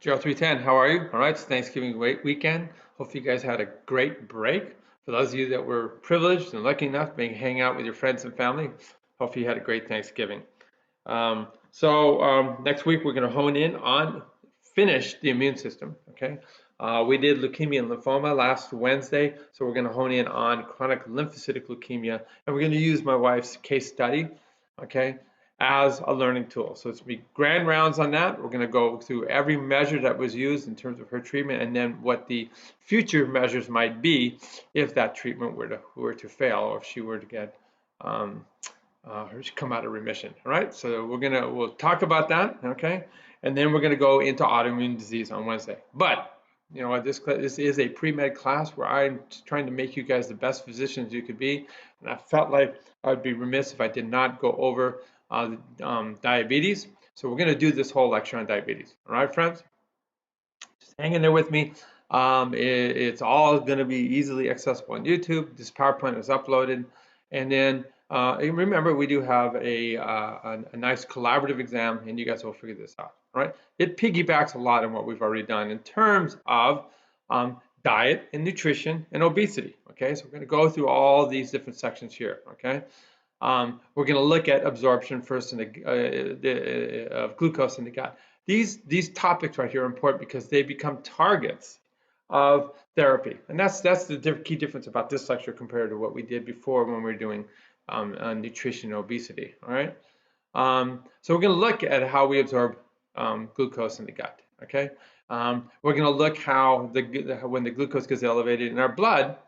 GERO310, how are you? All right, it's Thanksgiving weekend. Hopefully you guys had a great break. For those of you that were privileged and lucky enough to hang out with your friends and family, hopefully you had a great Thanksgiving. Next week we're going to hone in on finish the immune system. Okay, we did leukemia and lymphoma last Wednesday, so we're going to hone in on chronic lymphocytic leukemia, and we're going to use my wife's case study. Okay, as a learning tool. So it's be grand rounds on that. We're going to go through every measure that was used in terms of her treatment, and then what the future measures might be if that treatment were to fail, or if she were to get come out of remission. All right, so we'll talk about that. Okay, and then we're gonna go into autoimmune disease on Wednesday. But you know what, this is a pre-med class where I'm trying to make you guys the best physicians you could be, and I felt like I would be remiss if I did not go over diabetes. So we're going to do this whole lecture on diabetes. All right, friends? Just hang in there with me. It's all going to be easily accessible on YouTube. This PowerPoint is uploaded. And then remember, we do have a nice collaborative exam, and you guys will figure this out. All right? It piggybacks a lot on what we've already done in terms of diet and nutrition and obesity. Okay, so we're going to go through all these different sections here. Okay. We're going to look at absorption first of glucose in the gut. These topics right here are important because they become targets of therapy, and that's the key difference about this lecture compared to what we did before when we were doing nutrition and obesity. All right, so we're going to look at how we absorb glucose in the gut. Okay, we're going to look how when the glucose gets elevated in our blood,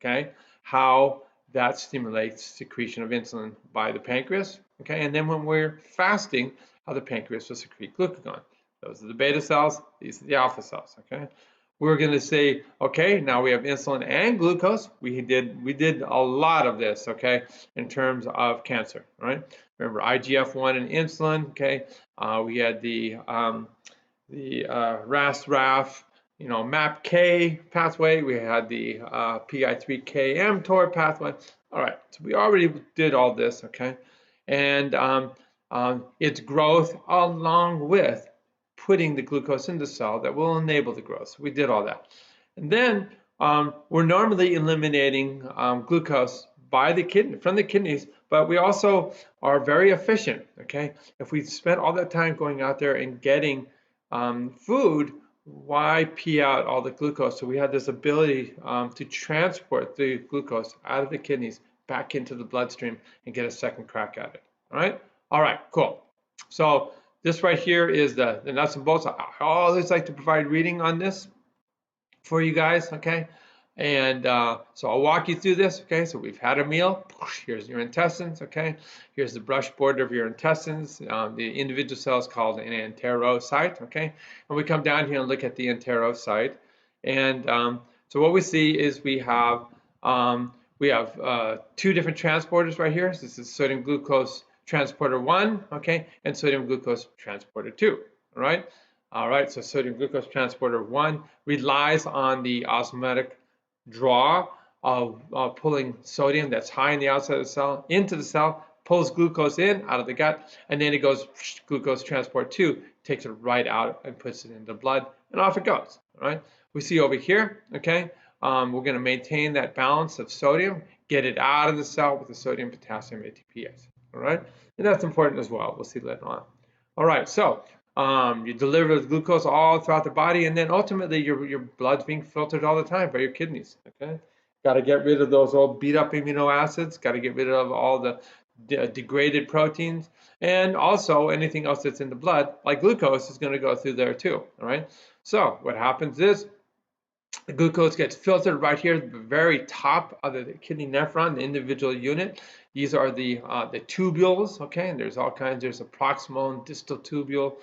okay, how that stimulates secretion of insulin by the pancreas, okay? And then when we're fasting, how the pancreas will secrete glucagon. Those are the beta cells, these are the alpha cells, okay? We're going to say, okay, now we have insulin and glucose. We did a lot of this, okay, in terms of cancer, right? Remember IGF-1 and insulin, okay? We had the RAS-RAF, MAPK pathway. We had the PI3K-mTOR pathway. All right, so we already did all this, okay? And its growth along with putting the glucose in the cell that will enable the growth. So we did all that. And then we're normally eliminating glucose from the kidneys, but we also are very efficient, okay? If we spent all that time going out there and getting food, why pee out all the glucose? So we have this ability to transport the glucose out of the kidneys back into the bloodstream and get a second crack at it. All right, cool. So this right here is the nuts and bolts. I always like to provide reading on this for you guys, okay? And so I'll walk you through this, okay? So we've had a meal. Here's your intestines, okay? Here's the brush border of your intestines. The individual cell is called an enterocyte, okay? And we come down here and look at the enterocyte. And so what we see is we have two different transporters right here. So this is sodium glucose transporter 1, okay? And sodium glucose transporter 2, all right? All right, so sodium glucose transporter 1 relies on the osmotic draw of pulling sodium that's high in the outside of the cell into the cell, pulls glucose in out of the gut, and then it goes glucose transport 2, takes it right out and puts it in the blood, and off it goes. All right. We see over here, okay, we're going to maintain that balance of sodium, get it out of the cell with the sodium potassium ATPase. All right, and that's important as well. We'll see later on. All right, so you deliver the glucose all throughout the body, and then ultimately your blood's being filtered all the time by your kidneys. Okay, got to get rid of those old beat up amino acids. Got to get rid of all the degraded proteins, and also anything else that's in the blood, like glucose, is going to go through there too. All right. So what happens is the glucose gets filtered right here at the very top of the kidney nephron, the individual unit. These are the tubules, okay, and there's all kinds. There's a proximal and distal tubule,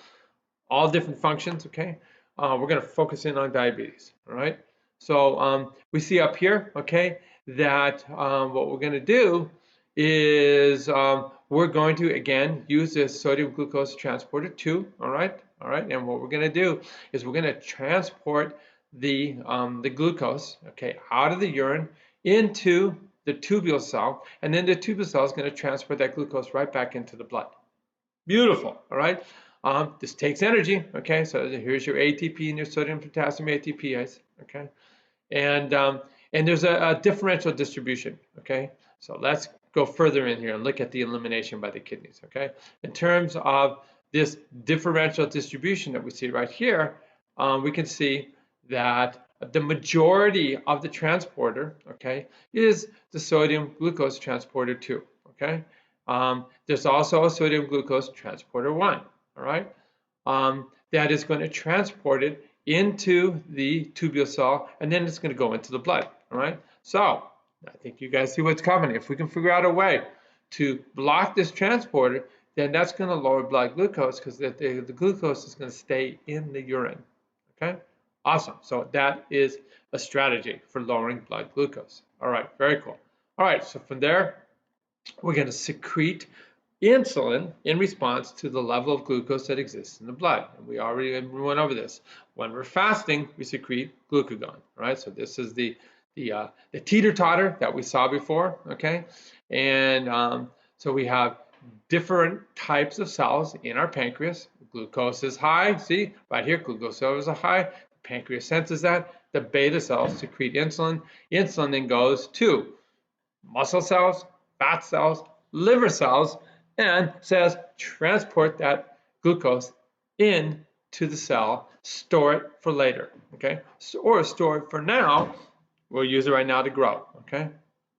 all different functions, okay. We're going to focus in on diabetes, all right. So we see up here, okay, that what we're going to do is we're going to again use this sodium glucose transporter 2, all right, and what we're going to do is we're going to transport the glucose, okay, out of the urine into the tubule cell, and then the tubule cell is going to transport that glucose right back into the blood. Beautiful, all right. this takes energy, okay? So here's your ATP and your sodium potassium ATPase, okay? And there's a differential distribution, okay? So let's go further in here and look at the elimination by the kidneys, okay? In terms of this differential distribution that we see right here, we can see that the majority of the transporter, okay, is the sodium glucose transporter 2, okay? There's also a sodium glucose transporter 1, all right? That is going to transport it into the tubule cell, and then it's going to go into the blood, all right? So I think you guys see what's coming. If we can figure out a way to block this transporter, then that's going to lower blood glucose because the glucose is going to stay in the urine, okay? Awesome. So that is a strategy for lowering blood glucose. All right, very cool. All right, so from there, we're going to secrete insulin in response to the level of glucose that exists in the blood. And we already went over this. When we're fasting, we secrete glucagon, right? So this is the teeter-totter that we saw before, okay? And so we have different types of cells in our pancreas. Glucose is high, see, right here, glucose levels are high. The pancreas senses that. The beta cells secrete insulin. Insulin then goes to muscle cells, fat cells, liver cells, and says transport that glucose into the cell, store it for later, okay? Or store it for now. We'll use it right now to grow, okay?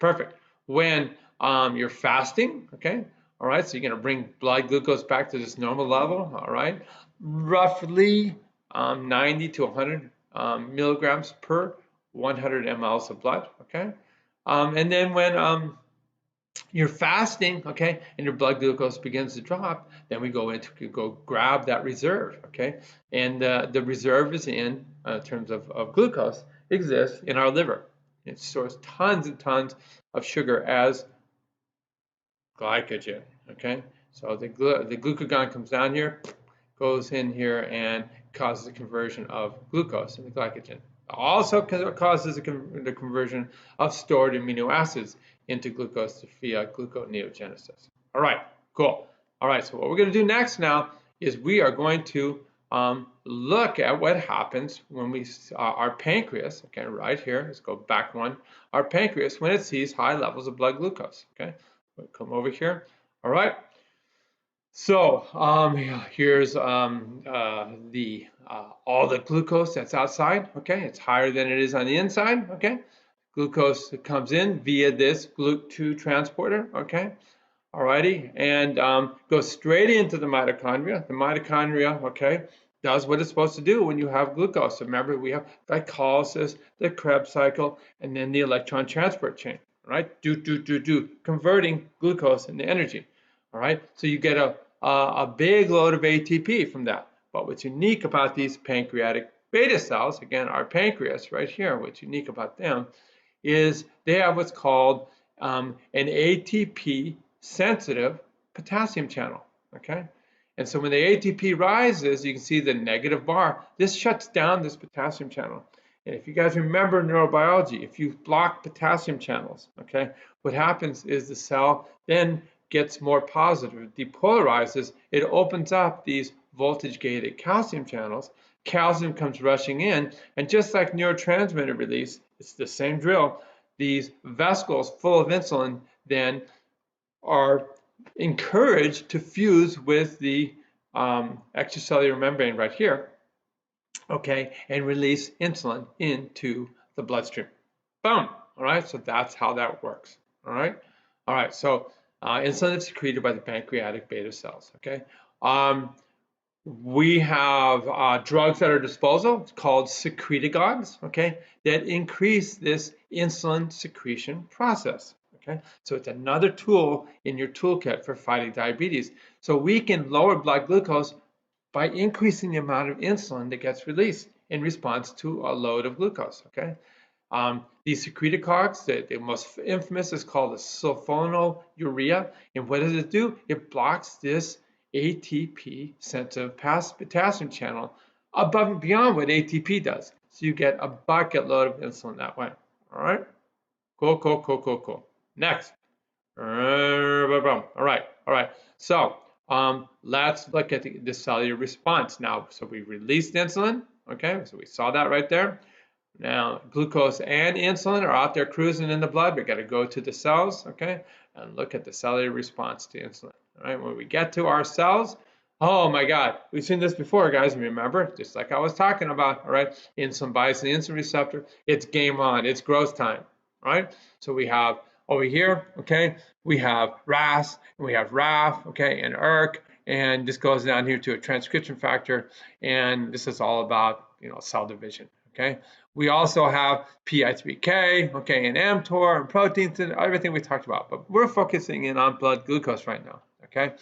Perfect. When you're fasting, okay? All right, so you're going to bring blood glucose back to this normal level, all right? Roughly 90 to 100 milligrams per 100 mLs of blood, okay? And then when you're fasting, okay, and your blood glucose begins to drop, then we go grab that reserve, okay? And the reserve is in terms of glucose, exists in our liver. It stores tons and tons of sugar as glycogen, okay? So the glucagon comes down here, goes in here, and causes a conversion of glucose into glycogen. Also causes the conversion of stored amino acids into glucose via gluconeogenesis. All right, cool. All right, so what we're going to do next now is we are going to look at what happens when our pancreas, okay, right here, let's go back one, our pancreas, when it sees high levels of blood glucose, okay? We'll come over here. All right. So here's all the glucose that's outside, okay? It's higher than it is on the inside, okay? Glucose comes in via this GLUT2 transporter, okay? Alrighty, and goes straight into the mitochondria. The mitochondria, okay, does what it's supposed to do when you have glucose. So remember, we have glycolysis, the Krebs cycle, and then the electron transport chain, right? Converting glucose into energy. All right, so you get a big load of ATP from that. But what's unique about these pancreatic beta cells, again, our pancreas right here, what's unique about them is they have what's called an ATP sensitive potassium channel, okay? And so when the ATP rises, you can see the negative bar. This shuts down this potassium channel. And if you guys remember neurobiology, if you block potassium channels, okay, what happens is the cell then gets more positive, it depolarizes, it opens up these voltage-gated calcium channels. Calcium comes rushing in, and just like neurotransmitter release, it's the same drill. These vesicles full of insulin then are encouraged to fuse with the extracellular membrane right here, okay, and release insulin into the bloodstream. Boom. All right, so that's how that works. All right, so insulin is secreted by the pancreatic beta cells, okay? We have drugs at our disposal. It's called secretagogues, okay, that increase this insulin secretion process, okay? So it's another tool in your toolkit for fighting diabetes. So we can lower blood glucose by increasing the amount of insulin that gets released in response to a load of glucose, okay? These secretagogues, the most infamous is called a sulfonylurea. And what does it do? It blocks this ATP sensitive potassium channel above and beyond what ATP does. So you get a bucket load of insulin that way. All right? Cool. Next. All right. So Let's look at the cellular response now. So we released insulin, okay? So we saw that right there. Now, glucose and insulin are out there cruising in the blood. We got to go to the cells, okay, and look at the cellular response to insulin. All right, when we get to our cells, oh my God, we've seen this before, guys. Remember, just like I was talking about, all right, insulin binds the insulin receptor. It's game on. It's growth time, all right? So we have over here, okay, we have RAS, and we have RAF, okay, and ERK, and this goes down here to a transcription factor, and this is all about, cell division, okay? We also have PI3K, okay, and mTOR and proteins and everything we talked about, but we're focusing in on blood glucose right now, okay?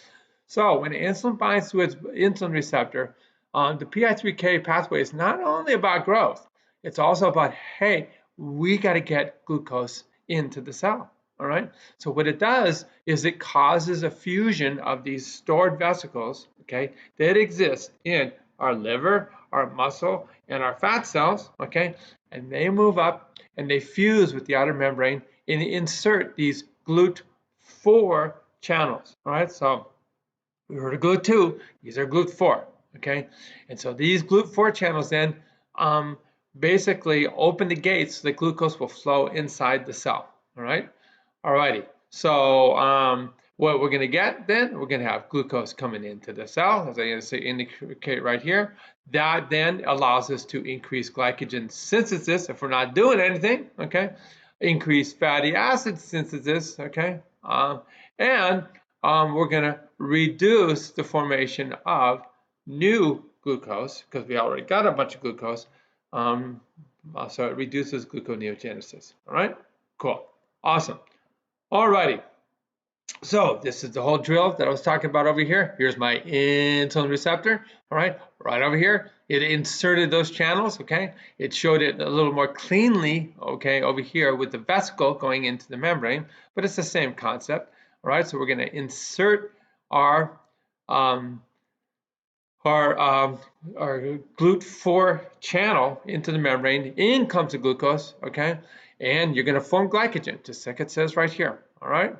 So when insulin binds to its insulin receptor, the PI3K pathway is not only about growth, it's also about, hey, we got to get glucose into the cell, all right? So what it does is it causes a fusion of these stored vesicles, okay, that exist in our liver, our muscle, and our fat cells, okay? And they move up and they fuse with the outer membrane and insert these GLUT4 channels, all right? So we heard of GLUT2, these are GLUT4, okay? And so these GLUT4 channels then basically open the gates so that glucose will flow inside the cell, all right? All righty, so what we're gonna get then, we're gonna have glucose coming into the cell, as I indicate right here. That then allows us to increase glycogen synthesis if we're not doing anything, okay? Increase fatty acid synthesis, okay? And we're gonna reduce the formation of new glucose, because we already got a bunch of glucose, so it reduces gluconeogenesis, all right? Cool, awesome. Alrighty, so this is the whole drill that I was talking about over here. Here's my insulin receptor, all right over here. It inserted those channels, okay? It showed it a little more cleanly, okay, over here with the vesicle going into the membrane, but it's the same concept, all right? So we're gonna insert our GLUT4 channel into the membrane. In comes the glucose, okay? And you're going to form glycogen, just like it says right here, all right?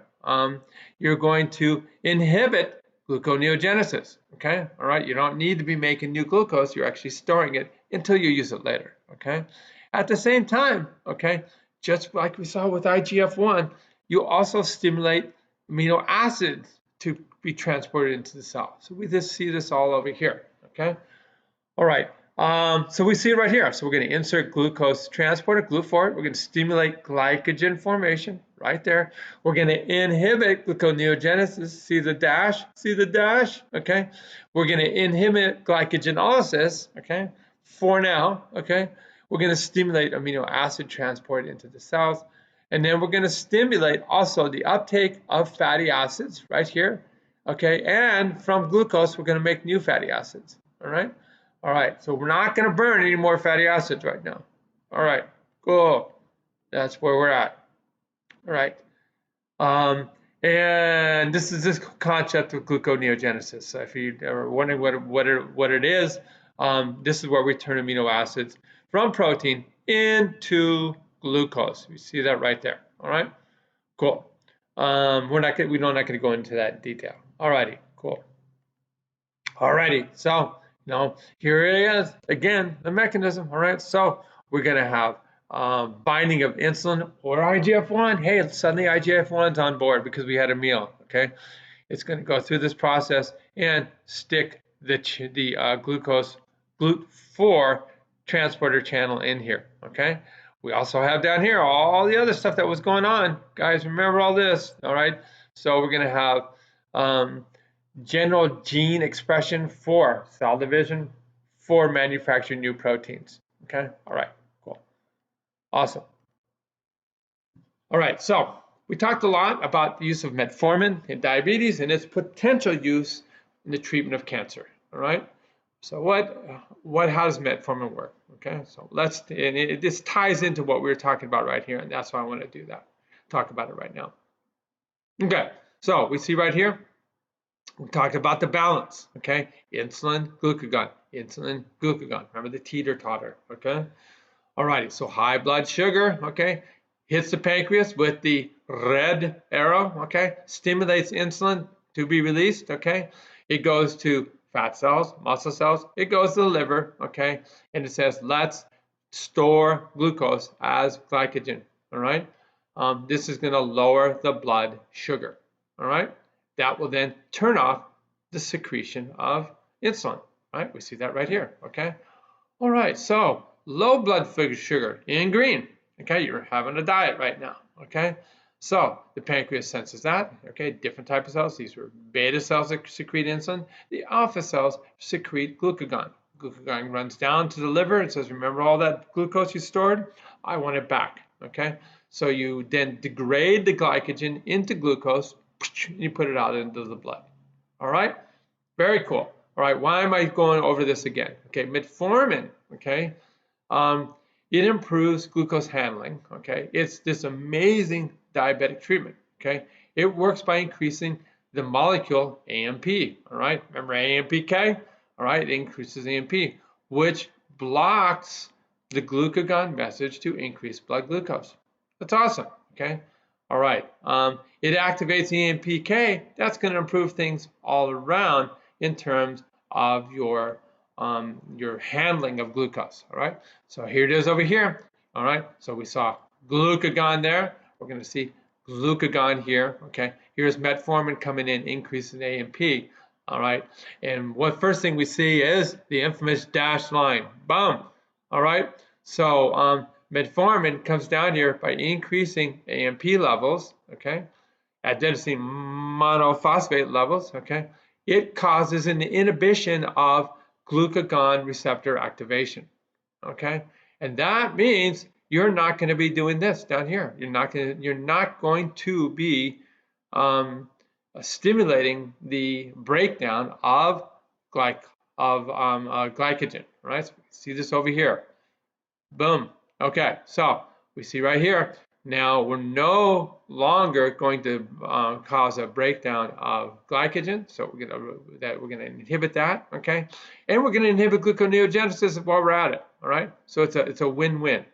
You're going to inhibit gluconeogenesis, okay? All right, you don't need to be making new glucose. You're actually storing it until you use it later, okay? At the same time, okay, just like we saw with IGF-1, you also stimulate amino acids to be transported into the cell. So we just see this all over here, okay? All right, so we see it right here. So we're gonna insert glucose transporter, GLUT4. We're gonna stimulate glycogen formation right there. We're gonna inhibit gluconeogenesis. See the dash, okay? We're gonna inhibit glycogenolysis, okay? For now, okay? We're gonna stimulate amino acid transport into the cells. And then we're gonna stimulate also the uptake of fatty acids right here, okay? And from glucose, we're gonna make new fatty acids, all right? All right, so we're not gonna burn any more fatty acids right now. All right, cool. That's where we're at. All right. And this is this concept of gluconeogenesis. So if you are wondering what it is, this is where we turn amino acids from protein into glucose. You see that right there. All right, cool. We're not gonna go into that in detail. All righty, cool. All righty, so here it is again, the mechanism. All right, so we're gonna have binding of insulin or IGF-1. Hey, suddenly IGF-1's on board because we had a meal. Okay, it's gonna go through this process and stick the glucose GLUT4 transporter channel in here. Okay. We also have down here all the other stuff that was going on. Guys, remember all this, all right? So we're going to have general gene expression for cell division for manufacturing new proteins, okay? All right, cool. Awesome. All right, so we talked a lot about the use of metformin in diabetes and its potential use in the treatment of cancer, all right? So how does metformin work? Okay, so this ties into what we were talking about right here, and that's why I want to do that. Talk about it right now. Okay, so we see right here, we talked about the balance. Okay, insulin, glucagon, insulin, glucagon. Remember the teeter-totter. Okay, alrighty. So high blood sugar. Okay, hits the pancreas with the red arrow. Okay, stimulates insulin to be released. Okay. It goes to fat cells, muscle cells, it goes to the liver, okay? And it says, let's store glucose as glycogen, all right? This is going to lower the blood sugar, all right? That will then turn off the secretion of insulin, right? We see that right here, okay? All right, so low blood sugar in green, okay? You're having a diet right now, okay? So the pancreas senses that, okay? Different type of cells. These are beta cells that secrete insulin. The alpha cells secrete glucagon. Glucagon runs down to the liver and says, remember all that glucose you stored? I want it back, okay? So you then degrade the glycogen into glucose, and you put it out into the blood, all right? Very cool. All right, why am I going over this again? Okay, metformin, okay, it improves glucose handling, okay? It's this amazing diabetic treatment, okay? It works by increasing the molecule AMP, all right? Remember AMPK? All right, it increases AMP, which blocks the glucagon message to increase blood glucose. That's awesome, okay? All right, it activates AMPK. That's going to improve things all around in terms of your handling of glucose, all right? So here it is over here, all right? So we saw glucagon there. We're going to see glucagon here, okay? Here's metformin coming in, increasing AMP, all right? And what first thing we see is the infamous dashed line, boom, all right? So metformin comes down here by increasing AMP levels, okay? Adenosine monophosphate levels, okay? It causes an inhibition of glucagon receptor activation, okay? And that means you're not going to be doing this down here. You're not going to be stimulating the breakdown of glycogen, right? So see this over here. Boom. Okay, so we see right here. Now we're no longer going to cause a breakdown of glycogen, so we're going to inhibit that, okay? And we're going to inhibit gluconeogenesis while we're at it, all right? So it's a win-win.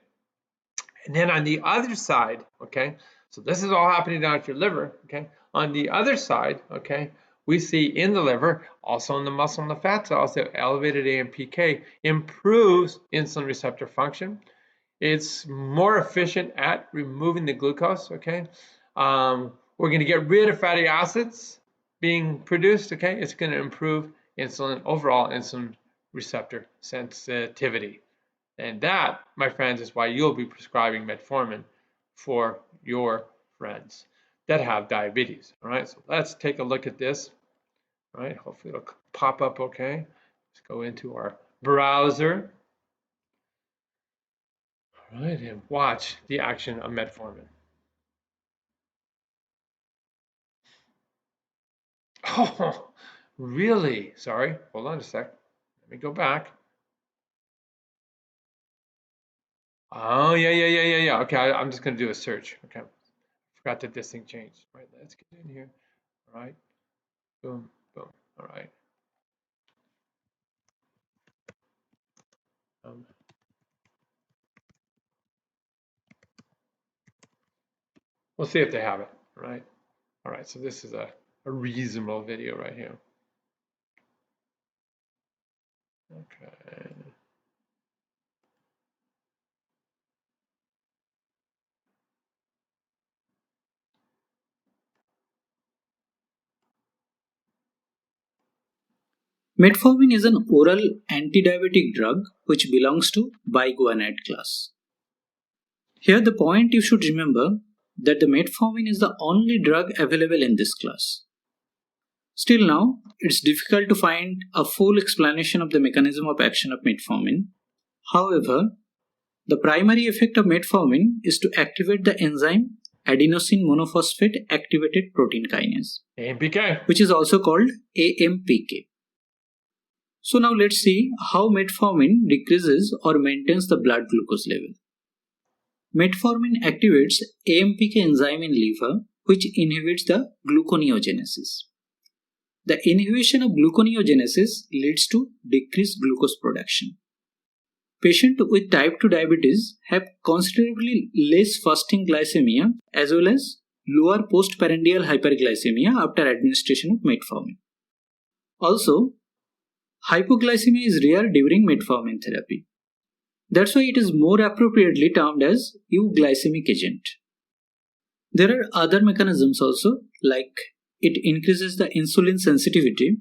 And then on the other side, okay, so this is all happening down at your liver, okay? On the other side, okay, we see in the liver, also in the muscle and the fat cells, that elevated AMPK improves insulin receptor function. It's more efficient at removing the glucose, okay? We're going to get rid of fatty acids being produced, okay? It's going to improve overall insulin receptor sensitivity. And that, my friends, is why you'll be prescribing metformin for your friends that have diabetes, all right? So let's take a look at this, all right? Hopefully it'll pop up okay. Let's go into our browser. All right, and watch the action of metformin. Oh, really? Sorry, hold on a sec. Let me go back. Oh, yeah. Okay, I'm just going to do a search. Okay, forgot that this thing changed. All right, let's get in here. All right, boom, boom. All right. We'll see if they have it, right? All right, so this is a reasonable video right here. Okay. Metformin is an oral anti-diabetic drug which belongs to biguanide class. Here the point you should remember that the metformin is the only drug available in this class. Still now, it's difficult to find a full explanation of the mechanism of action of metformin. However, the primary effect of metformin is to activate the enzyme adenosine monophosphate activated protein kinase, AMPK, which is also called AMPK. So now let's see how metformin decreases or maintains the blood glucose level. Metformin activates AMPK enzyme in liver, which inhibits the gluconeogenesis. The inhibition of gluconeogenesis leads to decreased glucose production. Patients with type 2 diabetes have considerably less fasting glycemia as well as lower postprandial hyperglycemia after administration of metformin. Also, hypoglycemia is rare during metformin therapy. That's why it is more appropriately termed as euglycemic agent. There are other mechanisms also, like it increases the insulin sensitivity,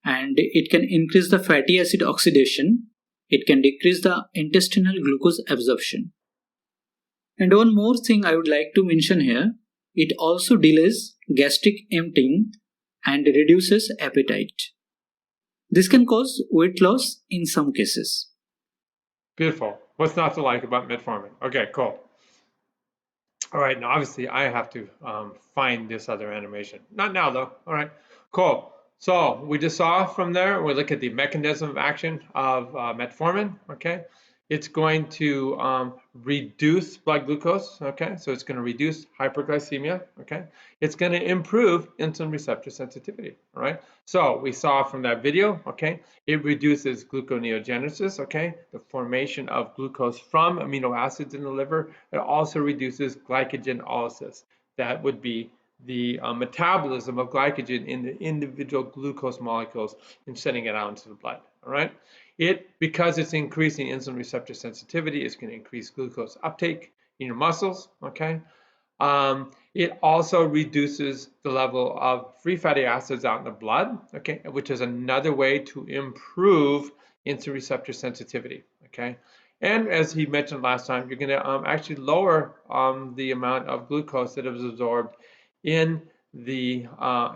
and it can increase the fatty acid oxidation. It can decrease the intestinal glucose absorption. And one more thing I would like to mention here, it also delays gastric emptying and reduces appetite. This can cause weight loss in some cases. Beautiful. What's not to like about metformin? Okay, cool. All right, now obviously I have to find this other animation. Not now though. All right, cool. So we just saw from there, we look at the mechanism of action of metformin, okay? It's going to reduce blood glucose, okay? So it's going to reduce hyperglycemia, okay? It's going to improve insulin receptor sensitivity, all right? So we saw from that video, okay? It reduces gluconeogenesis, okay? The formation of glucose from amino acids in the liver. It also reduces glycogenolysis. That would be the metabolism of glycogen in the individual glucose molecules and sending it out into the blood, all right? Because it's increasing insulin receptor sensitivity, it's going to increase glucose uptake in your muscles, okay? It also reduces the level of free fatty acids out in the blood, okay, which is another way to improve insulin receptor sensitivity, okay? And as he mentioned last time, you're going to actually lower the amount of glucose that is absorbed in the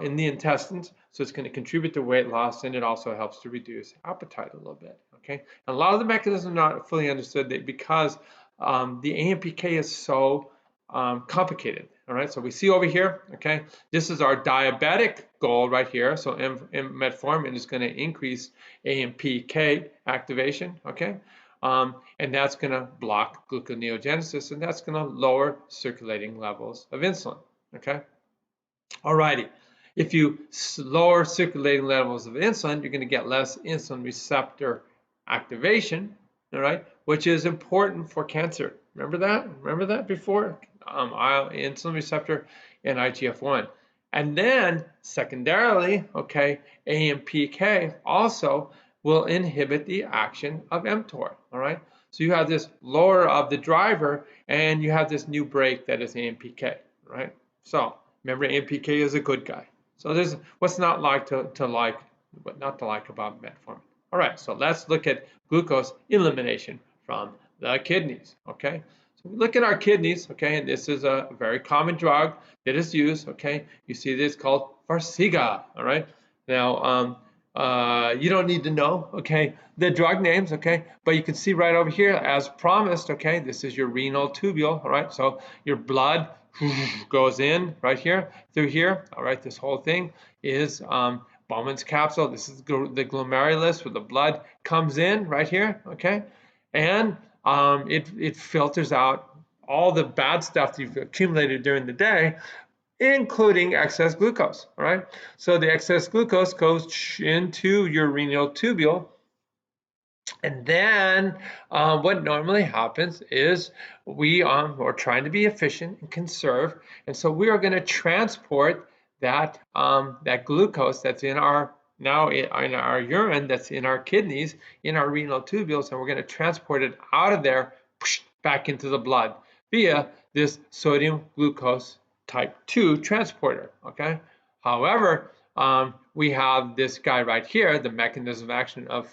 intestines, so it's going to contribute to weight loss, and it also helps to reduce appetite a little bit. Okay, and a lot of the mechanisms are not fully understood because the AMPK is so complicated. All right, so we see over here. Okay, this is our diabetic goal right here. So metformin is going to increase AMPK activation. Okay. And that's going to block gluconeogenesis, and that's going to lower circulating levels of insulin. Okay. Alrighty. If you lower circulating levels of insulin, you're going to get less insulin receptor activation, all right, which is important for cancer. Remember that? Remember that before? Insulin receptor and IGF-1. And then secondarily, okay, AMPK also will inhibit the action of mTOR, all right? So you have this lower of the driver, and you have this new brake that is AMPK, right? So remember, AMPK is a good guy. So there's what's not like to like, what not to like about metformin. All right, so let's look at glucose elimination from the kidneys, okay? So we look at our kidneys, okay, and this is a very common drug that is used, okay? You see this called Farxiga, all right? Now, you don't need to know, okay, the drug names, okay, but you can see right over here, as promised, okay, this is your renal tubule, all right? So your blood goes in right here through here, all right? This whole thing is Bowman's capsule. This is the glomerulus where the blood comes in right here, okay? And it filters out all the bad stuff that you've accumulated during the day, including excess glucose, all right? So the excess glucose goes into your renal tubule, and then what normally happens is we are trying to be efficient and conserve, and so we are going to transport that that glucose that's in our in our urine, that's in our kidneys, in our renal tubules, and we're going to transport it out of there back into the blood via this sodium glucose type 2 transporter, okay? However, we have this guy right here, the mechanism of action of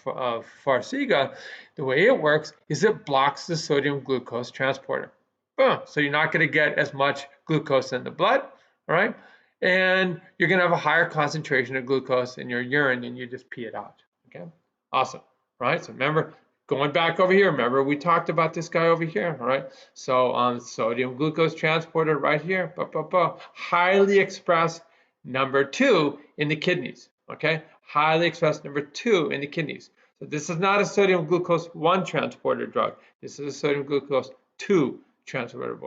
Farxiga. The way it works is it blocks the sodium glucose transporter. Boom. So you're not going to get as much glucose in the blood, all right? And you're going to have a higher concentration of glucose in your urine, and you just pee it out, okay? Awesome, right? So remember, going back over here, remember we talked about this guy over here, all right? So sodium glucose transporter right here, highly expressed number 2 in the kidneys, okay? Highly expressed number 2 in the kidneys. So this is not a sodium glucose 1 transporter drug. This is a sodium glucose 2 transporter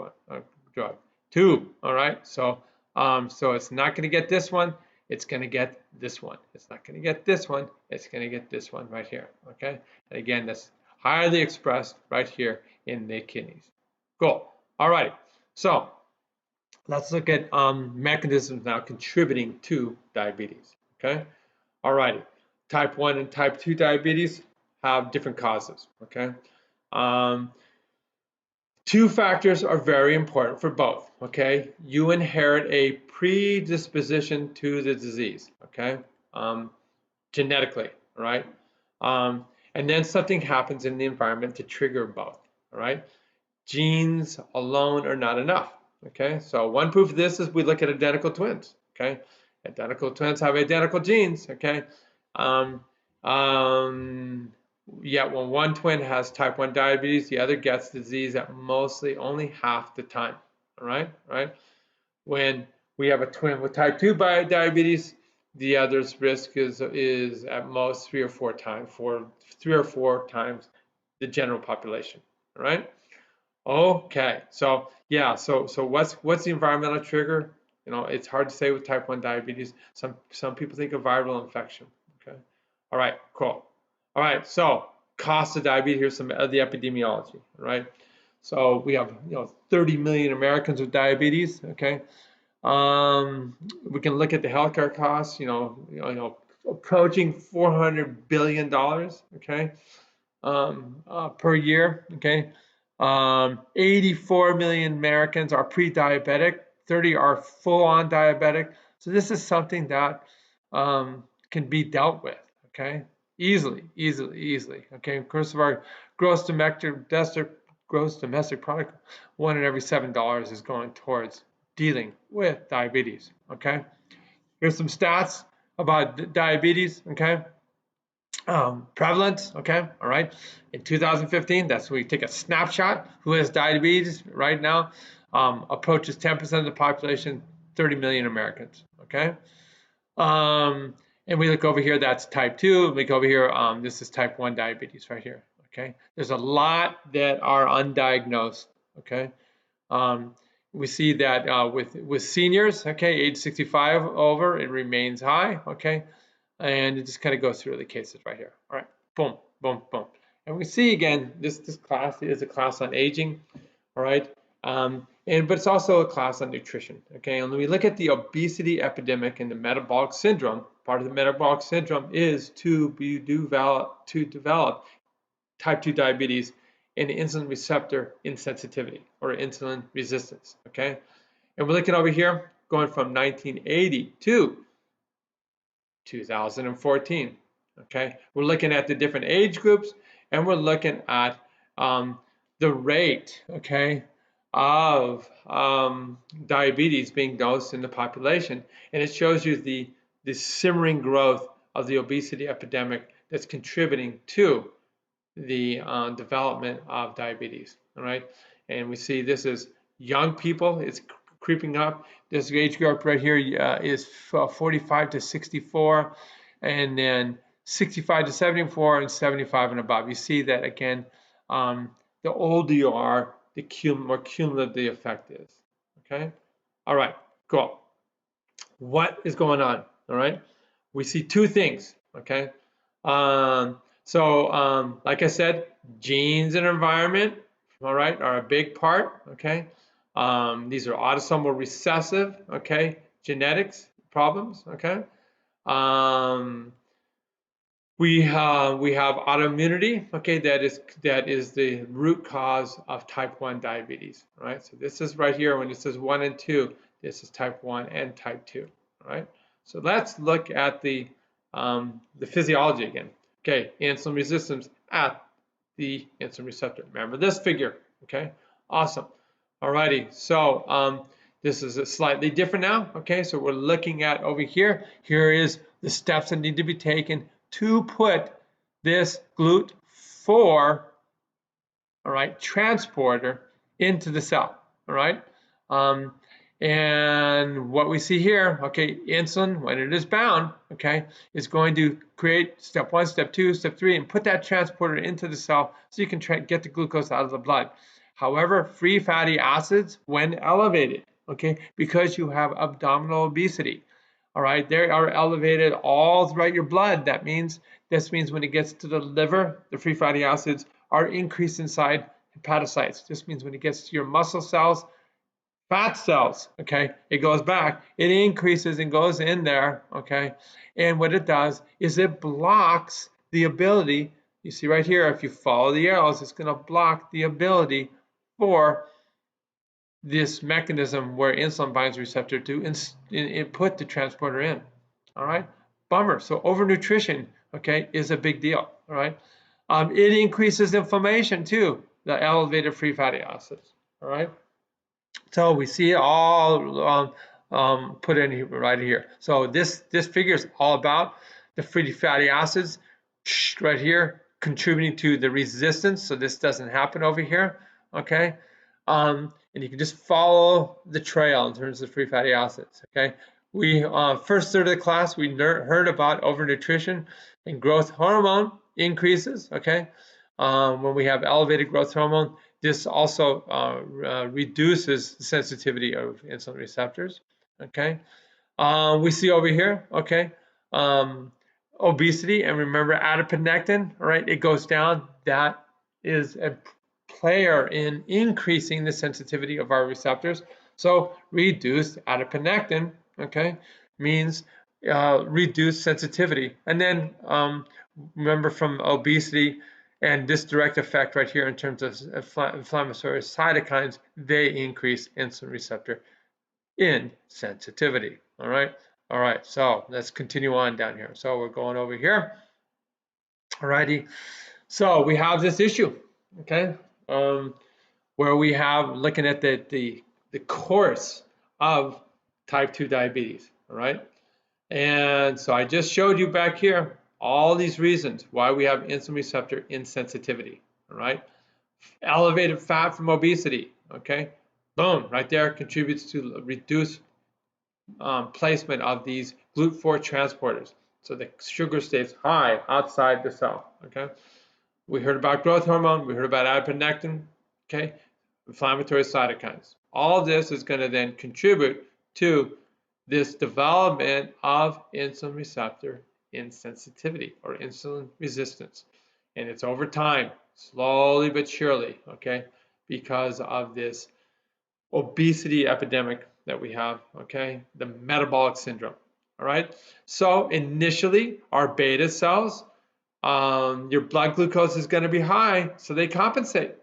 drug. 2, all right? So it's not going to get this one. It's going to get this one. It's not going to get this one. It's going to get this one right here, okay? And again, that's highly expressed right here in the kidneys. Cool. All right. So let's look at mechanisms now contributing to diabetes, okay? All right, type 1 and type 2 diabetes have different causes, okay? Um, Two factors are very important for both, okay? You inherit a predisposition to the disease, okay? Genetically, all right? And then something happens in the environment to trigger both, all right? Genes alone are not enough, okay? So one proof of this is we look at identical twins, okay? Identical twins have identical genes, okay? Um, Yet when one twin has type 1 diabetes, the other gets the disease at mostly only half the time, all right? Right? When we have a twin with type 2 diabetes, the other's risk is at most 3 or 4 times the general population, all right? Okay, so yeah, so what's the environmental trigger? You know, it's hard to say with type 1 diabetes. Some people think of viral infection. Okay, all right, cool. All right, so cost of diabetes. Here's some of the epidemiology. Right, so we have 30 million Americans with diabetes. Okay, we can look at the healthcare costs. Approaching $400 billion. Okay, per year. Okay. 84 million Americans are pre-diabetic, 30 are full-on diabetic. So this is something that can be dealt with, okay? Easily. Okay, of course, of our gross domestic product, 1 in every $7 is going towards dealing with diabetes, okay? Here's some stats about diabetes, okay? Prevalence, okay, all right. In 2015, that's when we take a snapshot. Who has diabetes right now? Approaches 10% of the population, 30 million Americans, okay. And we look over here, that's type 2. We look over here, this is type 1 diabetes right here, okay. There's a lot that are undiagnosed, okay. We see that with seniors, okay, age 65 over, it remains high, okay. And it just kind of goes through the cases right here. All right, boom, boom, boom. And we see again, this class is a class on aging, all right? But it's also a class on nutrition, okay? And when we look at the obesity epidemic and the metabolic syndrome, part of the metabolic syndrome is to develop type 2 diabetes and insulin receptor insensitivity or insulin resistance, okay? And we're looking over here, going from 1980 to 2014. Okay, we're looking at the different age groups, and we're looking at the rate, okay, of diabetes being dosed in the population, and it shows you the simmering growth of the obesity epidemic that's contributing to the development of diabetes. All right, and we see this is young people. It's creeping up. This age group right here is 45 to 64, and then 65 to 74, and 75 and above. You see that again, the older you are, the more cumulative the effect is. Okay? All right, cool. What is going on? All right? We see two things. Okay? Like I said, genes and environment, all right, are a big part. Okay? These are autosomal recessive, okay, genetics problems, okay. We have autoimmunity, okay, that is the root cause of type 1 diabetes, right? So this is right here when it says 1 and 2, this is type 1 and type 2, right? So let's look at the physiology again. Okay, insulin resistance at the insulin receptor. Remember this figure, okay? Awesome. Alrighty, so this is slightly different now, okay? So we're looking at over here. Here is the steps that need to be taken to put this GLUT4, all right, transporter into the cell, all right? And what we see here, okay, insulin, when it is bound, okay, is going to create step 1, step 2, step 3, and put that transporter into the cell so you can get the glucose out of the blood. However, free fatty acids, when elevated, okay, because you have abdominal obesity, all right, they are elevated all throughout your blood. This means when it gets to the liver, the free fatty acids are increased inside hepatocytes. This means when it gets to your muscle cells, fat cells, okay, it goes back, it increases and goes in there, okay, and what it does is it blocks the ability, you see right here, if you follow the arrows, it's going to block the ability for this mechanism where insulin binds receptor to put the transporter in, all right, bummer. So overnutrition, okay, is a big deal, all right. It increases inflammation too, the elevated free fatty acids, all right. So we see it all put in here, right here. So this figure is all about the free fatty acids right here contributing to the resistance. So this doesn't happen over here, okay? And you can just follow the trail in terms of free fatty acids, okay? We first third of the class we heard about overnutrition and growth hormone increases, okay? When we have elevated growth hormone, this also reduces the sensitivity of insulin receptors, okay? We see over here, okay, obesity, and remember adiponectin, right? It goes down. That is a player in increasing the sensitivity of our receptors. So reduced adiponectin, okay, means reduced sensitivity. And then remember from obesity and this direct effect right here in terms of inflammatory cytokines, they increase insulin receptor insensitivity. All right, so let's continue on down here. So we're going over here. All righty, so we have this issue, okay, where we have looking at the course of type 2 diabetes, all right? And so I just showed you back here all these reasons why we have insulin receptor insensitivity, all right? Elevated fat from obesity, okay? Boom, right there contributes to reduced placement of these GLUT4 transporters. So the sugar stays high outside the cell, okay? We heard about growth hormone, we heard about adiponectin, okay? Inflammatory cytokines. All of this is going to then contribute to this development of insulin receptor insensitivity or insulin resistance. And it's over time, slowly but surely, okay, because of this obesity epidemic that we have, okay, the metabolic syndrome, all right? So initially, our beta cells, your blood glucose is going to be high, so they compensate.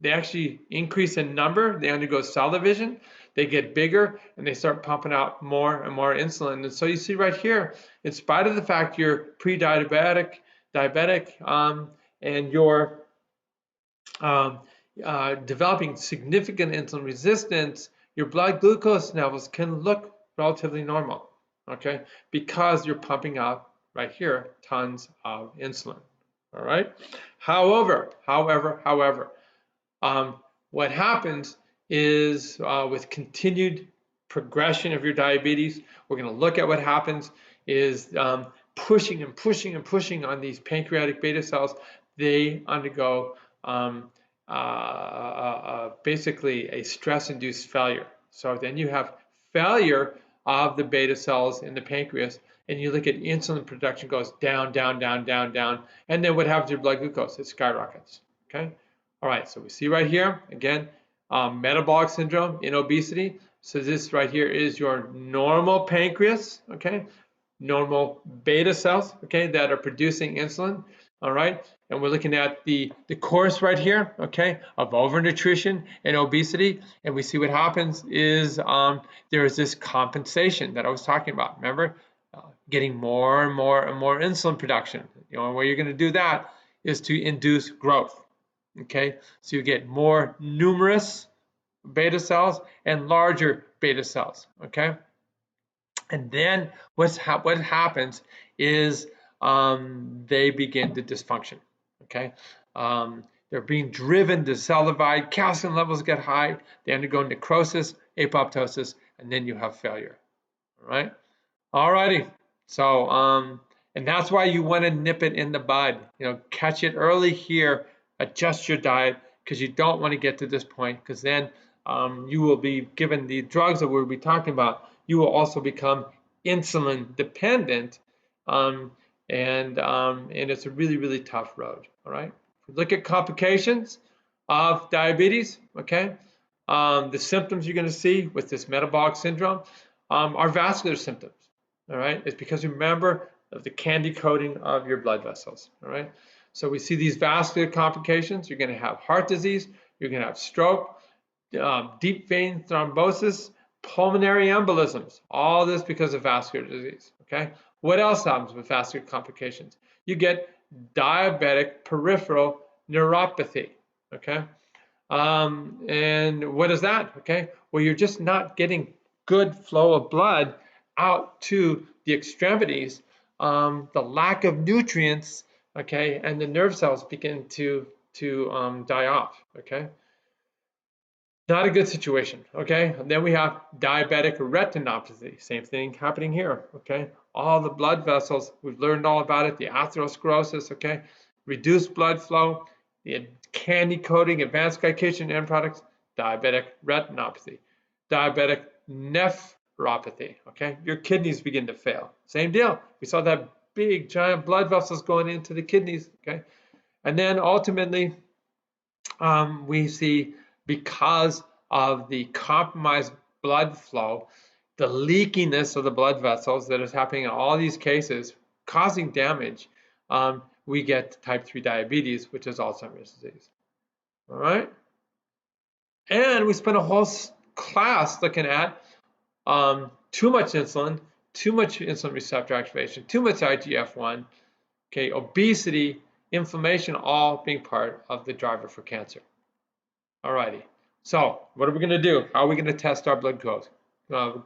They actually increase in number, they undergo cell division, they get bigger, and they start pumping out more and more insulin. And so you see right here, in spite of the fact you're pre-diabetic, and you're developing significant insulin resistance, your blood glucose levels can look relatively normal, okay? Because you're pumping out right here tons of insulin, all right? However, what happens is with continued progression of your diabetes, we're going to look at what happens is pushing and pushing and pushing on these pancreatic beta cells. They undergo basically a stress-induced failure. So then you have failure of the beta cells in the pancreas, and you look at insulin production goes down, down, down, down, down, and then what happens to your blood glucose? It skyrockets, okay? All right, so we see right here, again, metabolic syndrome in obesity. So this right here is your normal pancreas, okay? Normal beta cells, okay, that are producing insulin, all right? And we're looking at the course right here, okay, of overnutrition and obesity. And we see what happens is there is this compensation that I was talking about. Remember, getting more and more and more insulin production. The only way you're going to do that is to induce growth, okay? So you get more numerous beta cells and larger beta cells, okay? And then what happens is they begin to dysfunction, okay? They're being driven to cell divide, calcium levels get high, they undergo necrosis, apoptosis, and then you have failure, all right? All righty, so, and that's why you want to nip it in the bud, catch it early here, adjust your diet, because you don't want to get to this point, because then you will be given the drugs that we'll be talking about, you will also become insulin dependent, and it's a really, really tough road, all right? If we look at complications of diabetes, okay? The symptoms you're going to see with this metabolic syndrome are vascular symptoms. All right, it's because remember of the candy coating of your blood vessels. All right, so we see these vascular complications. You're going to have heart disease. You're going to have stroke, deep vein thrombosis, pulmonary embolisms. All this because of vascular disease. Okay, what else happens with vascular complications? You get diabetic peripheral neuropathy. Okay. And what is that? Okay, well, you're just not getting good flow of blood out to the extremities. The lack of nutrients, okay, and the nerve cells begin to die off. Okay, not a good situation. Okay, and then we have diabetic retinopathy. Same thing happening here. Okay, all the blood vessels, we've learned all about it. The atherosclerosis. Okay, reduced blood flow. The candy coating, advanced glycation end products, diabetic retinopathy, diabetic nephropathy. Okay, your kidneys begin to fail. Same deal. We saw that big giant blood vessels going into the kidneys. Okay, and then ultimately we see because of the compromised blood flow, the leakiness of the blood vessels that is happening in all these cases, causing damage. We get type 3 diabetes, which is Alzheimer's disease. All right. And we spent a whole class looking at too much insulin receptor activation, too much IGF-1, okay, obesity, inflammation, all being part of the driver for cancer. All righty. So what are we going to do? How are we going to test our blood glucose? We're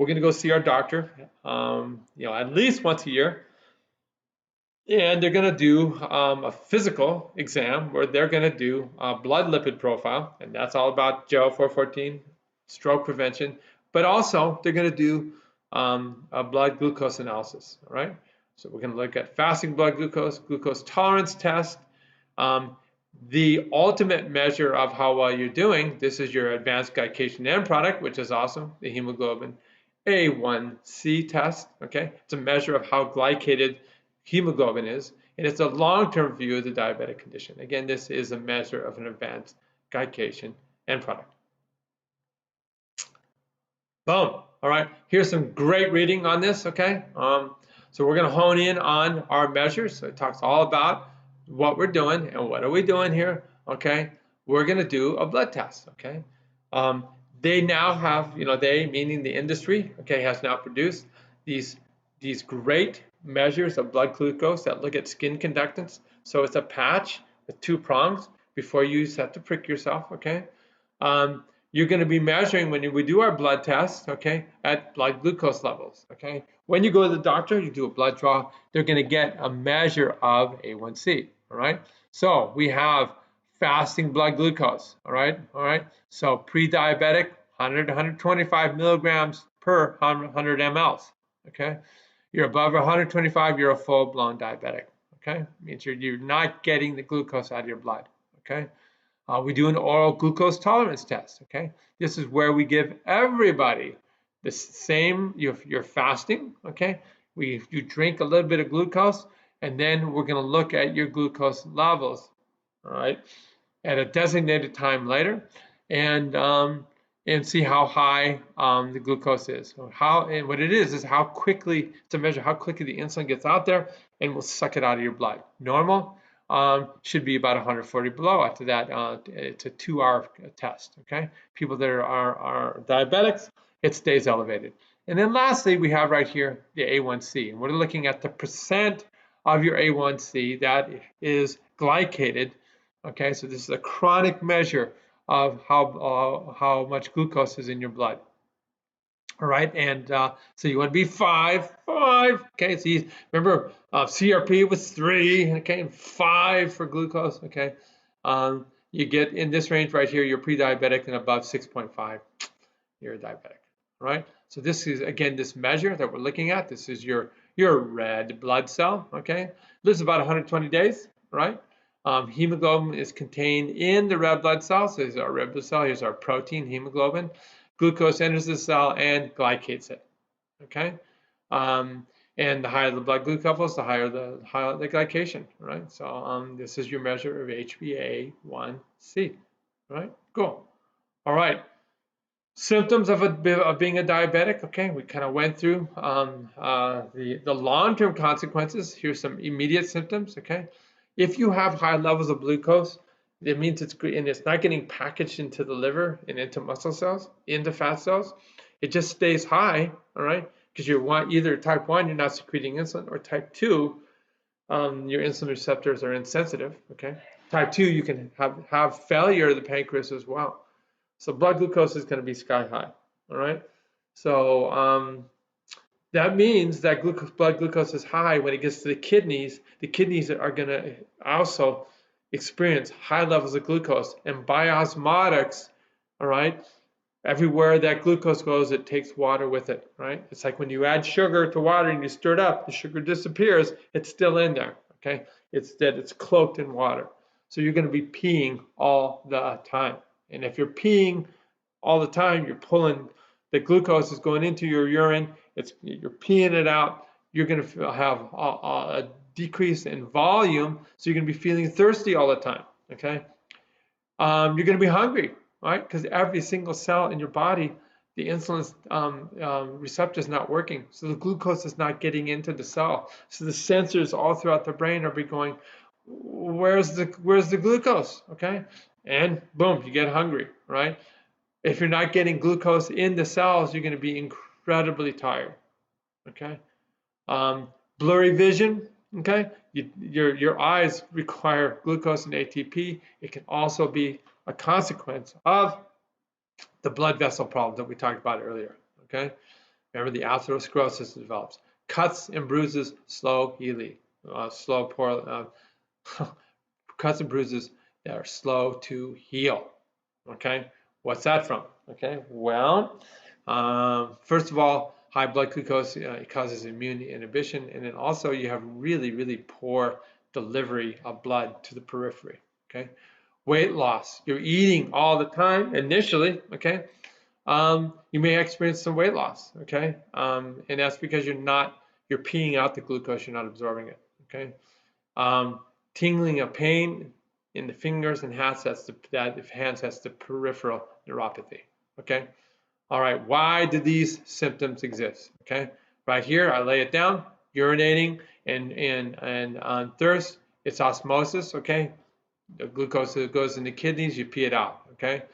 going to go see our doctor, at least once a year. And they're going to do a physical exam where they're going to do a blood lipid profile, and that's all about GERO 414, stroke prevention, but also they're going to do a blood glucose analysis, all right? So we're going to look at fasting blood glucose, glucose tolerance test, the ultimate measure of how well you're doing. This is your advanced glycation end product, which is awesome, the hemoglobin A1C test, okay? It's a measure of how glycated hemoglobin is, and it's a long-term view of the diabetic condition. Again, this is a measure of an advanced glycation end product. Boom. All right, here's some great reading on this, okay? So we're going to hone in on our measures. So it talks all about what we're doing and what are we doing here, okay? We're going to do a blood test, okay? They now have, they meaning the industry, okay, has now produced these great measures of blood glucose that look at skin conductance. So it's a patch with 2 prongs before you set to prick yourself, okay? You're going to be measuring when we do our blood test, okay, at blood glucose levels, okay? When you go to the doctor, you do a blood draw, they're going to get a measure of A1C, all right? So we have fasting blood glucose, all right? So pre-diabetic, 100 to 125 milligrams per 100 mLs, okay? You're above 125, you're a full-blown diabetic, okay? It means you're not getting the glucose out of your blood, okay? We do an oral glucose tolerance test, okay? This is where we give everybody the same, you're fasting, okay? You drink a little bit of glucose, and then we're gonna look at your glucose levels, all right, at a designated time later, and see how high the glucose is. And what it is how quickly, to measure how quickly the insulin gets out there and will suck it out of your blood. Normal should be about 140 below. After that, it's a 2-hour test, okay? People that are diabetics, it stays elevated. And then lastly, we have right here the A1C. And we're looking at the percent of your A1C that is glycated, okay? So this is a chronic measure of how much glucose is in your blood. All right, and so you want to be 5, okay? So remember, CRP was 3, okay, and 5 for glucose, okay? You get in this range right here, you're pre-diabetic, and above 6.5, you're a diabetic, right? So this is, again, this measure that we're looking at. This is your red blood cell, okay? Lives about 120 days, right? Hemoglobin is contained in the red blood cell. So here's our red blood cell. Here's our protein, hemoglobin. Glucose enters the cell and glycates it, okay? And the higher the blood glucose levels, the higher the glycation, right? So this is your measure of HbA1c. All right, cool. All right. Symptoms of being a diabetic. Okay, we kind of went through the long-term consequences. Here's some immediate symptoms. Okay, if you have high levels of glucose, it means it's not getting packaged into the liver and into muscle cells, into fat cells. It just stays high. All right, because you're either type 1, you're not secreting insulin, or type 2, your insulin receptors are insensitive. Okay, type 2, you can have failure of the pancreas as well. So blood glucose is going to be sky high, all right? So that means that blood glucose is high when it gets to the kidneys. The kidneys are going to also experience high levels of glucose. And by osmotics, all right, everywhere that glucose goes, it takes water with it, right? It's like when you add sugar to water and you stir it up, the sugar disappears, it's still in there, okay? It's cloaked in water. So you're going to be peeing all the time. And if you're peeing all the time, you're pulling, the glucose is going into your urine, you're peeing it out, you're going to have a decrease in volume, so you're going to be feeling thirsty all the time, okay? You're going to be hungry, right? Because every single cell in your body, the insulin receptor is not working, so the glucose is not getting into the cell. So the sensors all throughout the brain are going, where's the glucose, okay? And boom, you get hungry, right? If you're not getting glucose in the cells, you're going to be incredibly tired, okay? Blurry vision, okay? Your eyes require glucose and ATP. It can also be a consequence of the blood vessel problem that we talked about earlier, okay? Remember, the atherosclerosis develops. Cuts and bruises, slow healing, cuts and bruises that are slow to heal, okay? What's that from? Okay, well, first of all, high blood glucose causes immune inhibition, and then also you have really, really poor delivery of blood to the periphery, okay? Weight loss, you're eating all the time initially, okay? You may experience some weight loss, okay? And that's because you're peeing out the glucose, you're not absorbing it, okay? Tingling of pain in the fingers and hands, that's the peripheral neuropathy, okay? All right, why do these symptoms exist, okay? Right here, I lay it down, urinating and on thirst, it's osmosis, okay? The glucose that goes in the kidneys, you pee it out, okay?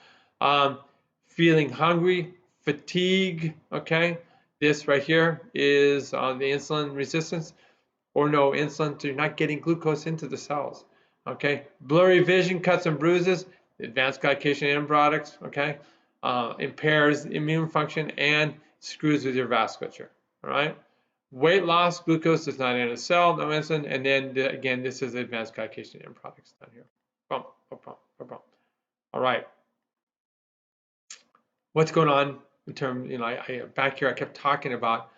Feeling hungry, fatigue, okay? This right here is on the insulin resistance, or no insulin, so you're not getting glucose into the cells, okay? Blurry vision, cuts and bruises, advanced glycation end products, okay? Impairs immune function and screws with your vasculature, all right? Weight loss, glucose is not in a cell, no insulin, and then again, this is advanced glycation end products down here. Boom, boom, boom, boom, boom. All right. What's going on in terms, back here I kept talking about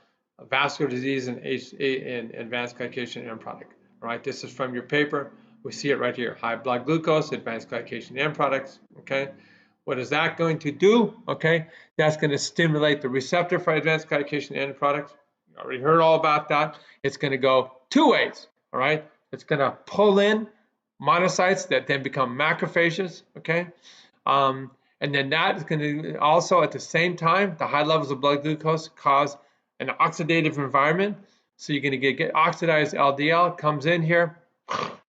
vascular disease and advanced glycation end product. All right, this is from your paper. We see it right here, high blood glucose, advanced glycation end products, okay? What is that going to do? Okay, that's going to stimulate the receptor for advanced glycation end products. You already heard all about that. It's going to go two ways, all right? It's going to pull in monocytes that then become macrophages, okay? And then that is going to also, at the same time, the high levels of blood glucose cause an oxidative environment. So you're going to get oxidized LDL, comes in here,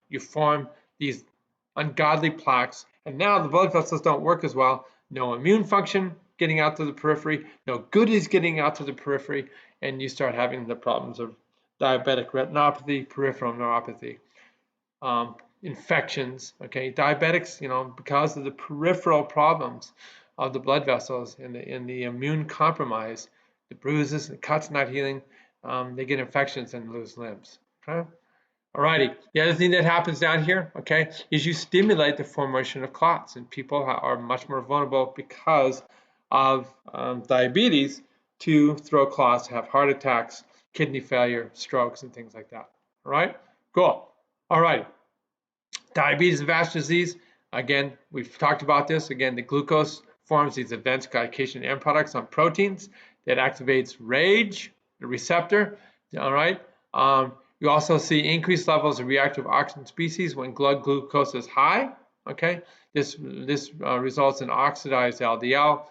you form these ungodly plaques, and now the blood vessels don't work as well. No immune function getting out to the periphery, no goodies getting out to the periphery, and you start having the problems of diabetic retinopathy, peripheral neuropathy, infections, okay? Diabetics, because of the peripheral problems of the blood vessels and the immune compromise, the bruises, the cuts not healing, they get infections and lose limbs, okay? Alrighty, the other thing that happens down here, okay, is you stimulate the formation of clots, and people are much more vulnerable because of diabetes to throw clots, have heart attacks, kidney failure, strokes, and things like that. All right, cool. All right, diabetes and vascular disease. Again, we've talked about this. Again, the glucose forms these advanced glycation end products on proteins that activates RAGE, the receptor. All right. You also see increased levels of reactive oxygen species when blood glucose is high, okay? This results in oxidized LDL,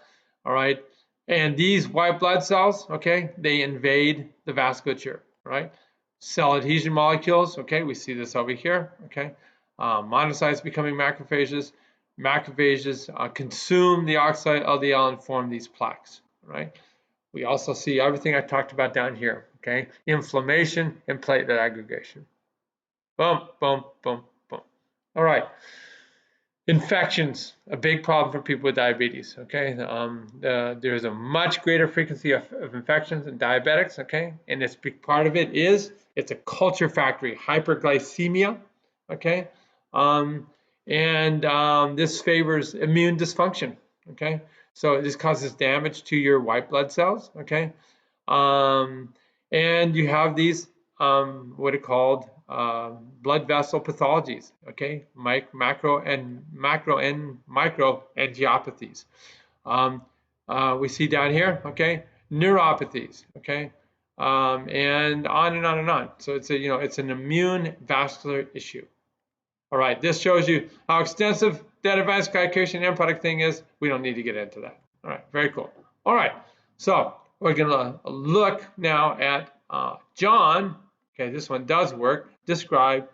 all right? And these white blood cells, okay, they invade the vasculature, right? Cell adhesion molecules, okay, we see this over here, okay? Monocytes becoming macrophages. Macrophages consume the oxide LDL and form these plaques, right? We also see everything I talked about down here, okay? Inflammation and platelet aggregation. Boom, boom, boom, boom. All right. Infections, a big problem for people with diabetes, okay? There's a much greater frequency of infections in diabetics, okay? And this big part of it is, it's a culture factory, hyperglycemia, okay? This favors immune dysfunction, okay? So this causes damage to your white blood cells, okay? And you have these, what are called blood vessel pathologies, okay? Macro and micro angiopathies. We see down here, okay? Neuropathies, okay? And on and on and on. So it's it's an immune vascular issue. All right, this shows you how extensive that advanced glycation end product thing is. We don't need to get into that. All right, very cool. All right, so we're gonna look now at John. Okay, this one does work. Describe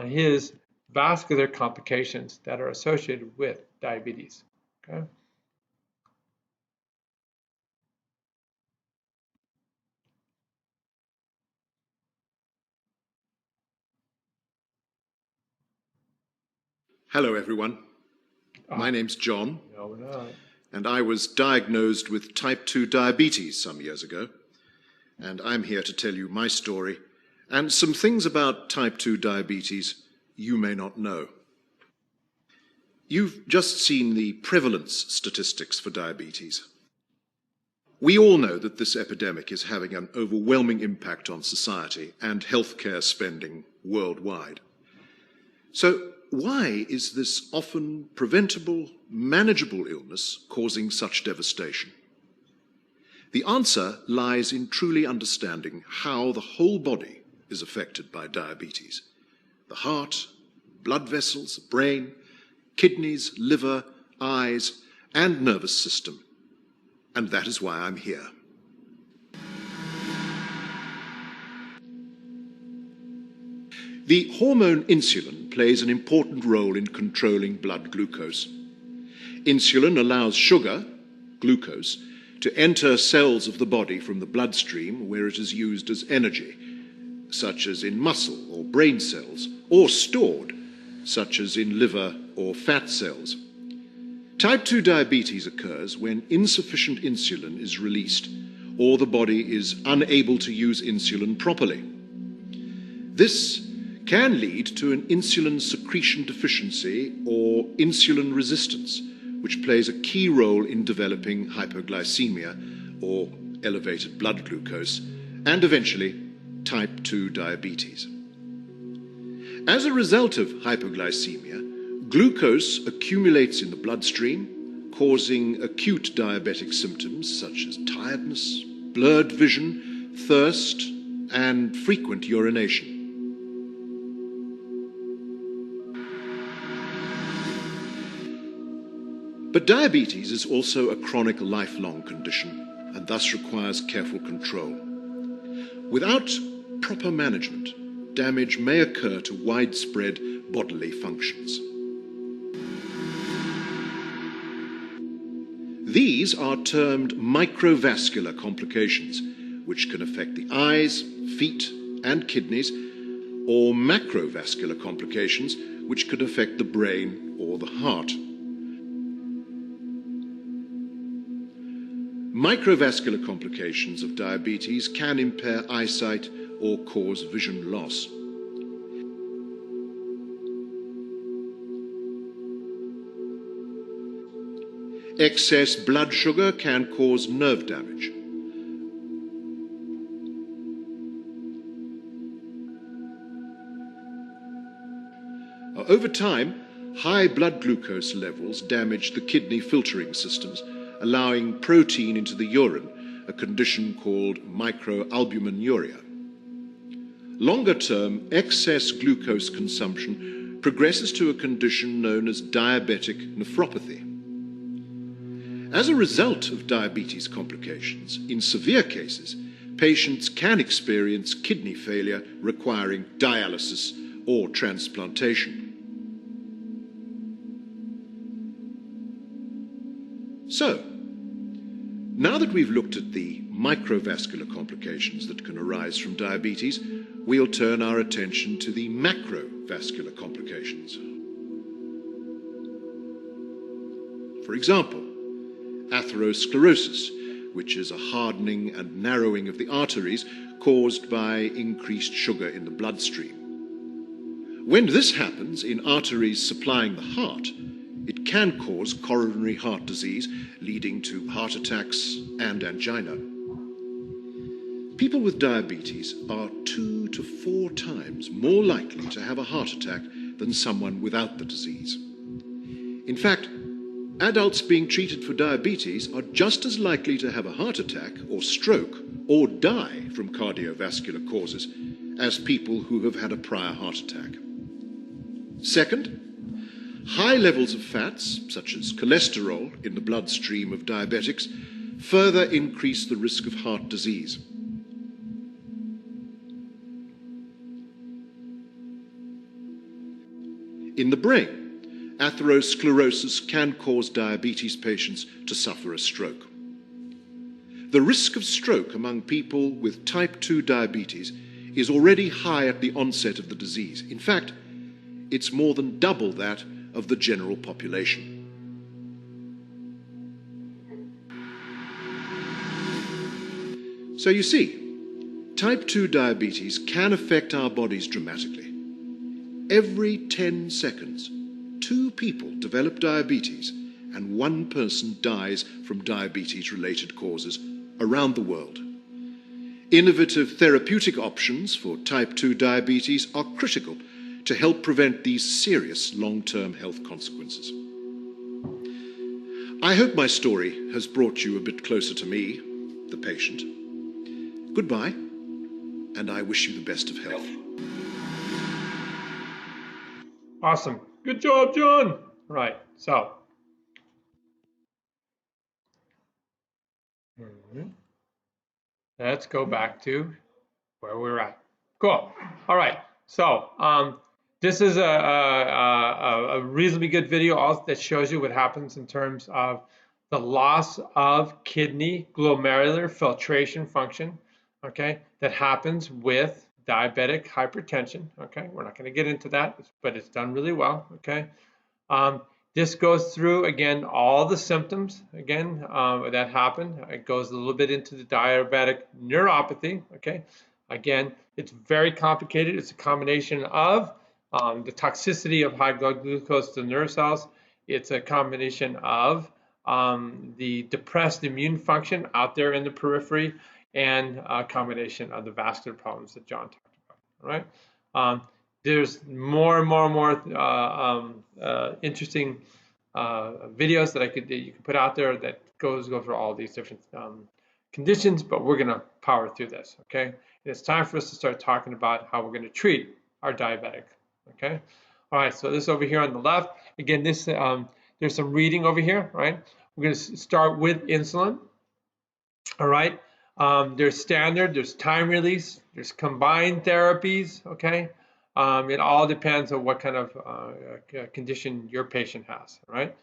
his vascular complications that are associated with diabetes. Okay. Hello, everyone. My name's John, No, we're not. and I was diagnosed with type 2 diabetes some years ago. And I'm here to tell you my story and some things about type 2 diabetes you may not know. You've just seen the prevalence statistics for diabetes. We all know that this epidemic is having an overwhelming impact on society and healthcare spending worldwide. So, why is this often preventable, manageable illness causing such devastation? The answer lies in truly understanding how the whole body is affected by diabetes. The heart, blood vessels, brain, kidneys, liver, eyes, and nervous system. And that is why I'm here. The hormone insulin plays an important role in controlling blood glucose. Insulin allows sugar, glucose, to enter cells of the body from the bloodstream where it is used as energy, such as in muscle or brain cells, or stored, such as in liver or fat cells. Type 2 diabetes occurs when insufficient insulin is released or the body is unable to use insulin properly. This can lead to an insulin secretion deficiency or insulin resistance, which plays a key role in developing hypoglycemia or elevated blood glucose, and eventually type 2 diabetes. As a result of hypoglycemia, glucose accumulates in the bloodstream, causing acute diabetic symptoms such as tiredness, blurred vision, thirst, and frequent urination. But diabetes is also a chronic lifelong condition and thus requires careful control. Without proper management, damage may occur to widespread bodily functions. These are termed microvascular complications, which can affect the eyes, feet, and kidneys, or macrovascular complications, which could affect the brain or the heart. Microvascular complications of diabetes can impair eyesight or cause vision loss. Excess blood sugar can cause nerve damage. Over time, high blood glucose levels damage the kidney filtering systems, allowing protein into the urine, a condition called microalbuminuria. Longer-term excess glucose consumption progresses to a condition known as diabetic nephropathy. As a result of diabetes complications, in severe cases, patients can experience kidney failure requiring dialysis or transplantation. So, now that we've looked at the microvascular complications that can arise from diabetes, we'll turn our attention to the macrovascular complications. For example, atherosclerosis, which is a hardening and narrowing of the arteries caused by increased sugar in the bloodstream. When this happens in arteries supplying the heart, it can cause coronary heart disease, leading to heart attacks and angina. People with diabetes are 2 to 4 times more likely to have a heart attack than someone without the disease. In fact, adults being treated for diabetes are just as likely to have a heart attack or stroke or die from cardiovascular causes as people who have had a prior heart attack. Second, high levels of fats, such as cholesterol, in the bloodstream of diabetics further increase the risk of heart disease. In the brain, atherosclerosis can cause diabetes patients to suffer a stroke. The risk of stroke among people with type 2 diabetes is already high at the onset of the disease. In fact, it's more than double that of the general population. So you see, type 2 diabetes can affect our bodies dramatically. Every 10 seconds, 2 people develop diabetes and 1 person dies from diabetes-related causes around the world. Innovative therapeutic options for type 2 diabetes are critical to help prevent these serious long-term health consequences. I hope my story has brought you a bit closer to me, the patient. Goodbye, and I wish you the best of health. Awesome. Good job, John. Right. So. Let's go back to where we're at. Cool. All right. So this is a reasonably good video that shows you what happens in terms of the loss of kidney glomerular filtration function, okay, that happens with diabetic hypertension, okay? We're not going to get into that, but it's done really well, okay? This goes through, again, all the symptoms, again, that happen. It goes a little bit into the diabetic neuropathy, okay? Again, it's very complicated. It's a combination of the toxicity of high blood glucose to the nerve cells. It's a combination of the depressed immune function out there in the periphery, and a combination of the vascular problems that John talked about, all right? There's more and more interesting videos that you can put out there that go through all these different conditions, but we're going to power through this, okay? And it's time for us to start talking about how we're going to treat our diabetic, okay? All right, so this over here on the left, again, this there's some reading over here, right? We're going to start with insulin, all right? There's standard, there's time release, there's combined therapies, okay? It all depends on what kind of condition your patient has, right?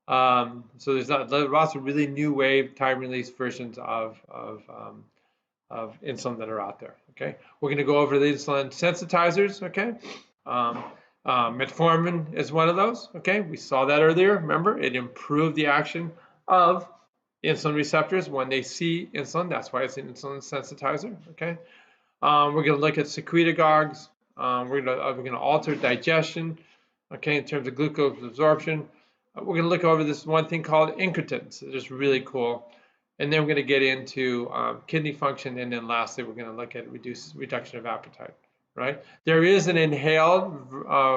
So there's lots of really new wave time release versions of insulin that are out there, okay? We're going to go over the insulin sensitizers, okay? Metformin is one of those, okay? We saw that earlier, remember? It improved the action of insulin receptors when they see insulin. That's why it's an insulin sensitizer, okay? We're going to look at secretagogues. We're going to alter digestion, okay, in terms of glucose absorption. We're going to look over this one thing called incretins. It's just really cool. And then we're going to get into kidney function, and then lastly, we're going to look at reduction of appetite, right? There is an inhaled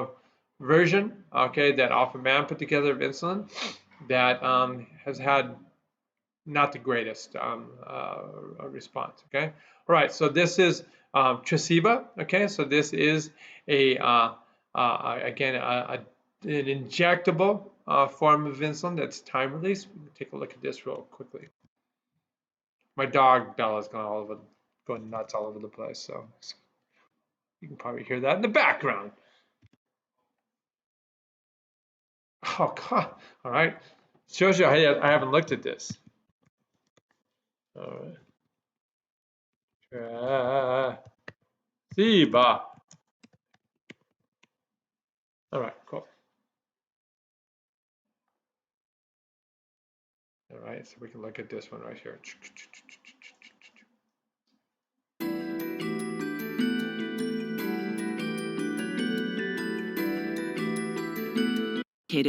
version, okay, that Alpha Man put together of insulin that has had not the greatest response, okay? All right, so this is Tresiba, okay? So this is a Again, an injectable form of insulin that's time release. Take a look at this real quickly. My dog Bella's going nuts all over the place, so you can probably hear that in the background. Oh God! All right, shows you I haven't looked at this. All right, Siba. All right, cool. All right, so we can look at this one right here.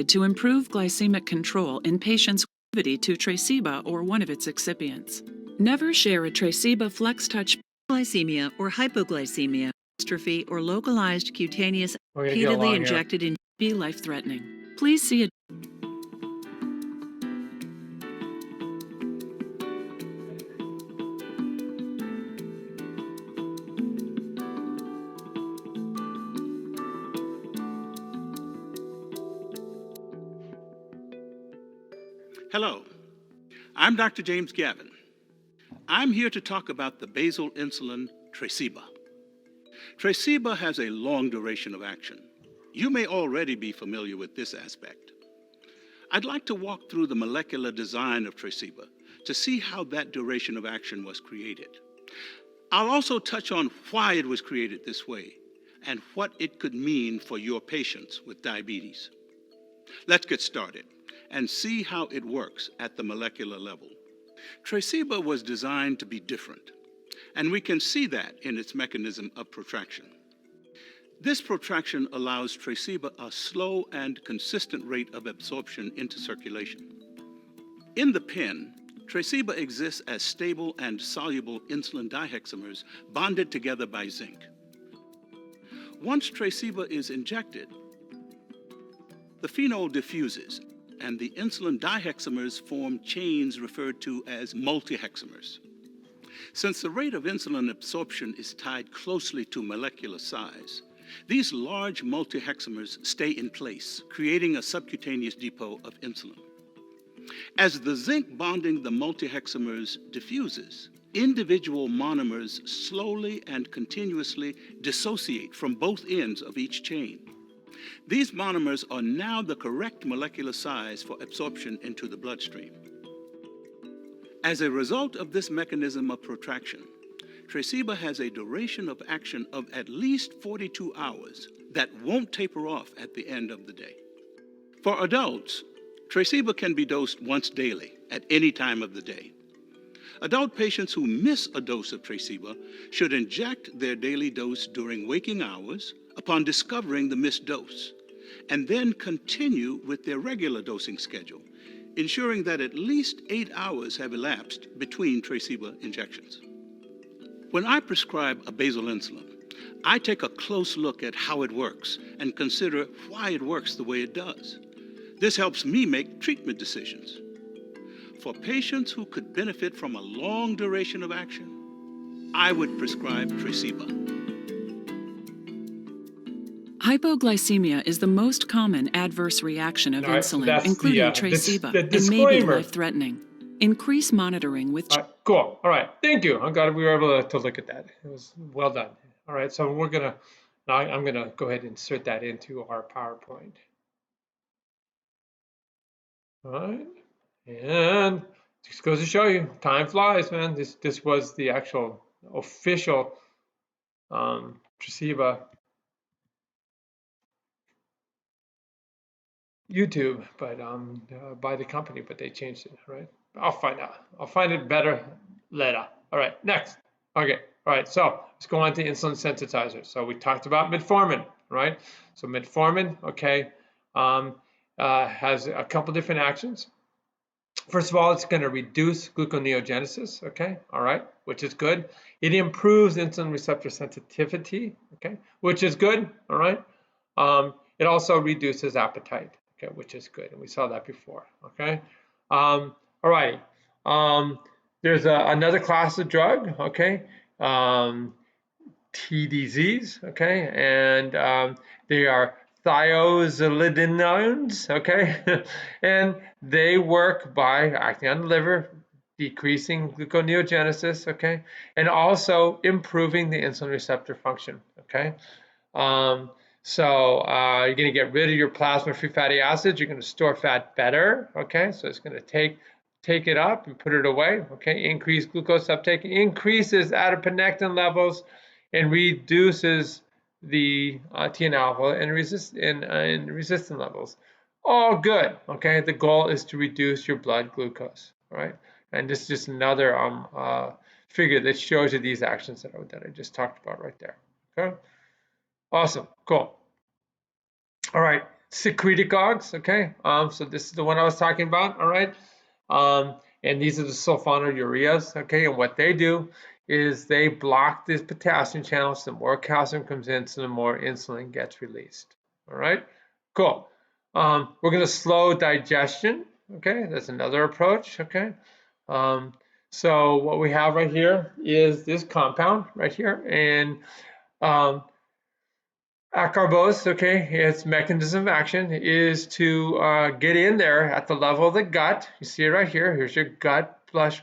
To improve glycemic control in patients with sensitivity to Tresiba or one of its excipients. Never share a Tresiba FlexTouch glycemia or hypoglycemia, dystrophy, or localized cutaneous repeatedly injected in be life-threatening. Please see a Hello, I'm Dr. James Gavin. I'm here to talk about the basal insulin Tresiba. Tresiba has a long duration of action. You may already be familiar with this aspect. I'd like to walk through the molecular design of Tresiba to see how that duration of action was created. I'll also touch on why it was created this way and what it could mean for your patients with diabetes. Let's get started and see how it works at the molecular level. Tresiba was designed to be different, and we can see that in its mechanism of protraction. This protraction allows Tresiba a slow and consistent rate of absorption into circulation. In the pen, Tresiba exists as stable and soluble insulin dihexamers bonded together by zinc. Once Tresiba is injected, the phenol diffuses, and the insulin dihexamers form chains referred to as multihexamers. Since the rate of insulin absorption is tied closely to molecular size, these large multihexamers stay in place, creating a subcutaneous depot of insulin. As the zinc bonding the multihexamers diffuses, individual monomers slowly and continuously dissociate from both ends of each chain. These monomers are now the correct molecular size for absorption into the bloodstream. As a result of this mechanism of protraction, Tresiba has a duration of action of at least 42 hours that won't taper off at the end of the day. For adults, Tresiba can be dosed once daily at any time of the day. Adult patients who miss a dose of Tresiba should inject their daily dose during waking hours upon discovering the missed dose, and then continue with their regular dosing schedule, ensuring that at least 8 hours have elapsed between Tresiba injections. When I prescribe a basal insulin, I take a close look at how it works and consider why it works the way it does. This helps me make treatment decisions. For patients who could benefit from a long duration of action, I would prescribe Tresiba. Hypoglycemia is the most common adverse reaction of insulin, so including Tresiba, the and may be disclaimer. life-threatening. Increase monitoring with... Cool. All right. Thank you. I'm glad we were able to look at that. It was well done. All right. So I'm gonna go ahead and insert that into our PowerPoint. All right. And just goes to show you, time flies, man. This was the actual official Tresiba YouTube, but by the company, but they changed it, right? I'll find out. I'll find it better later. All right, next. Okay, all right, so let's go on to insulin sensitizers. So we talked about Metformin, right? So Metformin, okay, has a couple different actions. First of all, it's going to reduce gluconeogenesis, okay, all right, which is good. It improves insulin receptor sensitivity, okay, which is good, all right. It also reduces appetite, okay, which is good, and we saw that before, okay. All right, there's another class of drug, okay. TDZs, okay, and they are thiazolidinones, okay, and they work by acting on the liver, decreasing gluconeogenesis, okay, and also improving the insulin receptor function, okay. So you're going to get rid of your plasma-free fatty acids. You're going to store fat better, okay? So it's going to take it up and put it away, okay? Increase glucose uptake, increases adiponectin levels, and reduces the TNF-alpha and resistant levels. All good, okay? The goal is to reduce your blood glucose, all right? And this is just another figure that shows you these actions that I just talked about right there, okay? Awesome, cool. All right, secretagogues, okay? So this is the one I was talking about, all right? And these are the sulfonylureas, okay? And what they do is they block this potassium channel, so the more calcium comes in, so the more insulin gets released, all right? Cool. We're gonna slow digestion, okay? That's another approach, okay? So what we have right here is this compound right here, and acarbose, okay, its mechanism of action is to get in there at the level of the gut. You see it right here. Here's your gut brush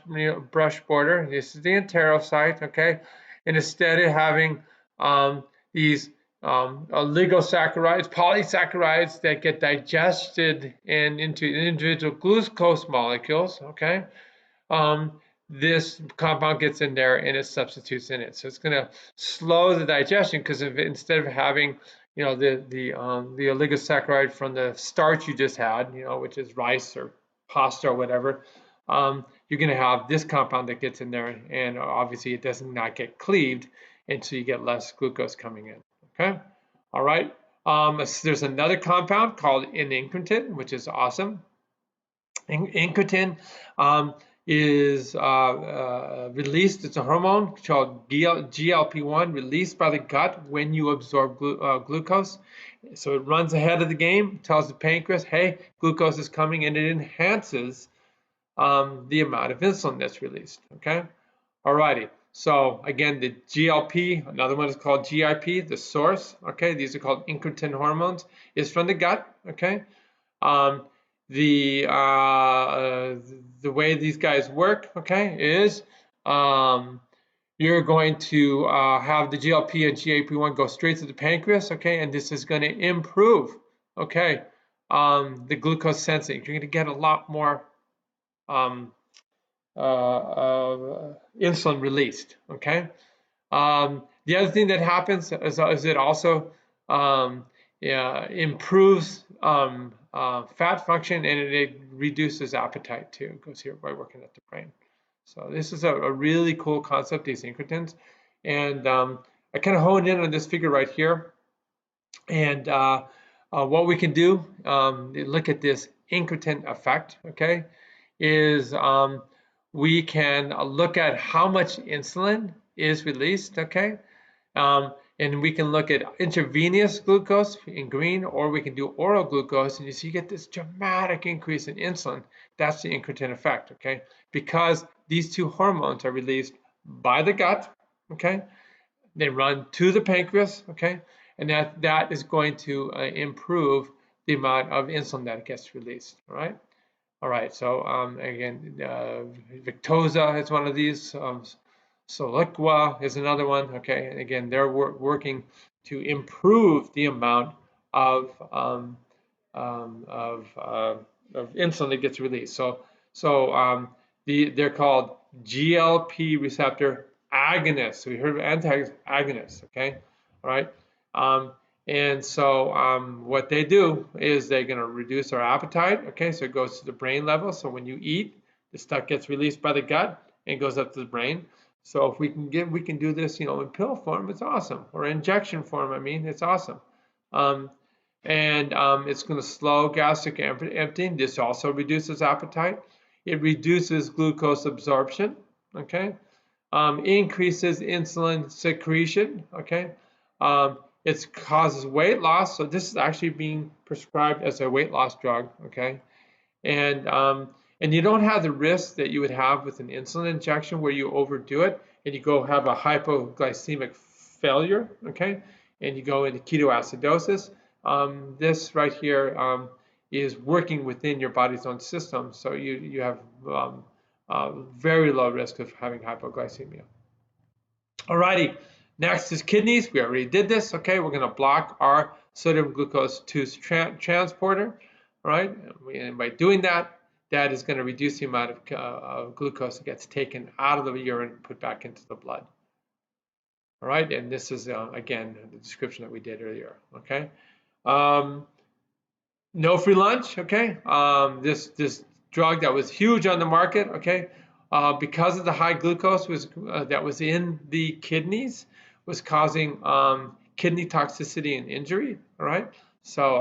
border. This is the enterocyte, okay? And instead of having these oligosaccharides, polysaccharides that get digested and into individual glucose molecules, okay? This compound gets in there and it substitutes in it. So it's going to slow the digestion because instead of having, you know, the oligosaccharide from the starch you just had, you know, which is rice or pasta or whatever, you're going to have this compound that gets in there, and obviously it does not get cleaved, and so you get less glucose coming in. Okay, all right. There's another compound called incretin, which is awesome. Incretin is released. It's a hormone called GLP-1 released by the gut when you absorb glucose. So it runs ahead of the game, tells the pancreas, hey, glucose is coming, and it enhances the amount of insulin that's released, okay? Alrighty, so again, the GLP, another one is called GIP, the source, okay? These are called incretin hormones, is from the gut, okay? The way these guys work, okay, is you're going to have the GLP and GLP-1 go straight to the pancreas, okay, and this is going to improve, okay, the glucose sensing. You're going to get a lot more insulin released, okay. The other thing that happens is it also improves fat function, and it reduces appetite too. It goes here by working at the brain. So this is a really cool concept, these incretins. And I kind of honed in on this figure right here. And what we can do, look at this incretin effect, okay, is we can look at how much insulin is released, okay? And we can look at intravenous glucose in green, or we can do oral glucose, and you see you get this dramatic increase in insulin. That's the incretin effect, okay? Because these two hormones are released by the gut, okay? They run to the pancreas, okay? And that is going to improve the amount of insulin that gets released, all right? All right, so again, Victoza is one of these. Soliqua is another one, okay? And again, they're working to improve the amount of insulin that gets released. So they're called GLP receptor agonists. So we heard of anti-agonists, okay? All right. And so what they do is they're going to reduce our appetite, okay? So it goes to the brain level. So when you eat, the stuff gets released by the gut and goes up to the brain. So if we can do this, you know, in pill form, it's awesome. Or injection form, I mean, it's awesome. It's going to slow gastric emptying. This also reduces appetite. It reduces glucose absorption, okay? Increases insulin secretion, okay? It causes weight loss. So this is actually being prescribed as a weight loss drug, okay? And you don't have the risk that you would have with an insulin injection where you overdo it and you go have a hypoglycemic failure, okay, and you go into ketoacidosis. This right here is working within your body's own system, so you have very low risk of having hypoglycemia. Alrighty, next is kidneys. We already did this. Okay, we're going to block our sodium glucose 2 transporter. All right, and by doing that, that is going to reduce the amount of glucose that gets taken out of the urine and put back into the blood. All right, and this is again the description that we did earlier. Okay, no free lunch. Okay, this drug that was huge on the market. Okay. Because of the high glucose that was in the kidneys, was causing kidney toxicity and injury. All right. So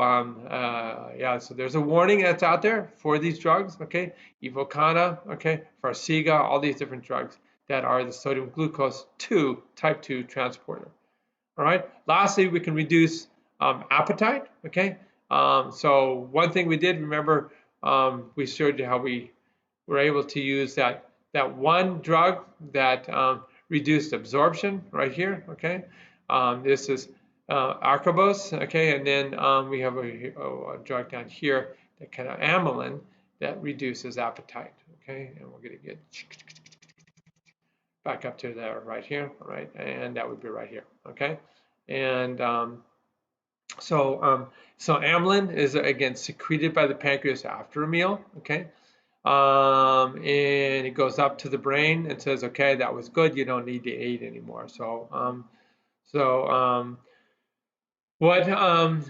yeah. So there's a warning that's out there for these drugs. Okay. Evocana. Okay. Farxiga. All these different drugs that are the sodium glucose 2 type 2 transporter. All right. Lastly, we can reduce appetite. Okay. So one thing we did, remember, we showed you how we were able to use that one drug that reduced absorption right here. Okay, this is Acarbose. Okay, and then we have a drug down here, that kind of amylin, that reduces appetite. Okay, and we're going to get back up to there right here. All right, and that would be right here. Okay, and so amylin is again secreted by the pancreas after a meal. Okay. And it goes up to the brain and says, okay, that was good, you don't need to eat anymore. So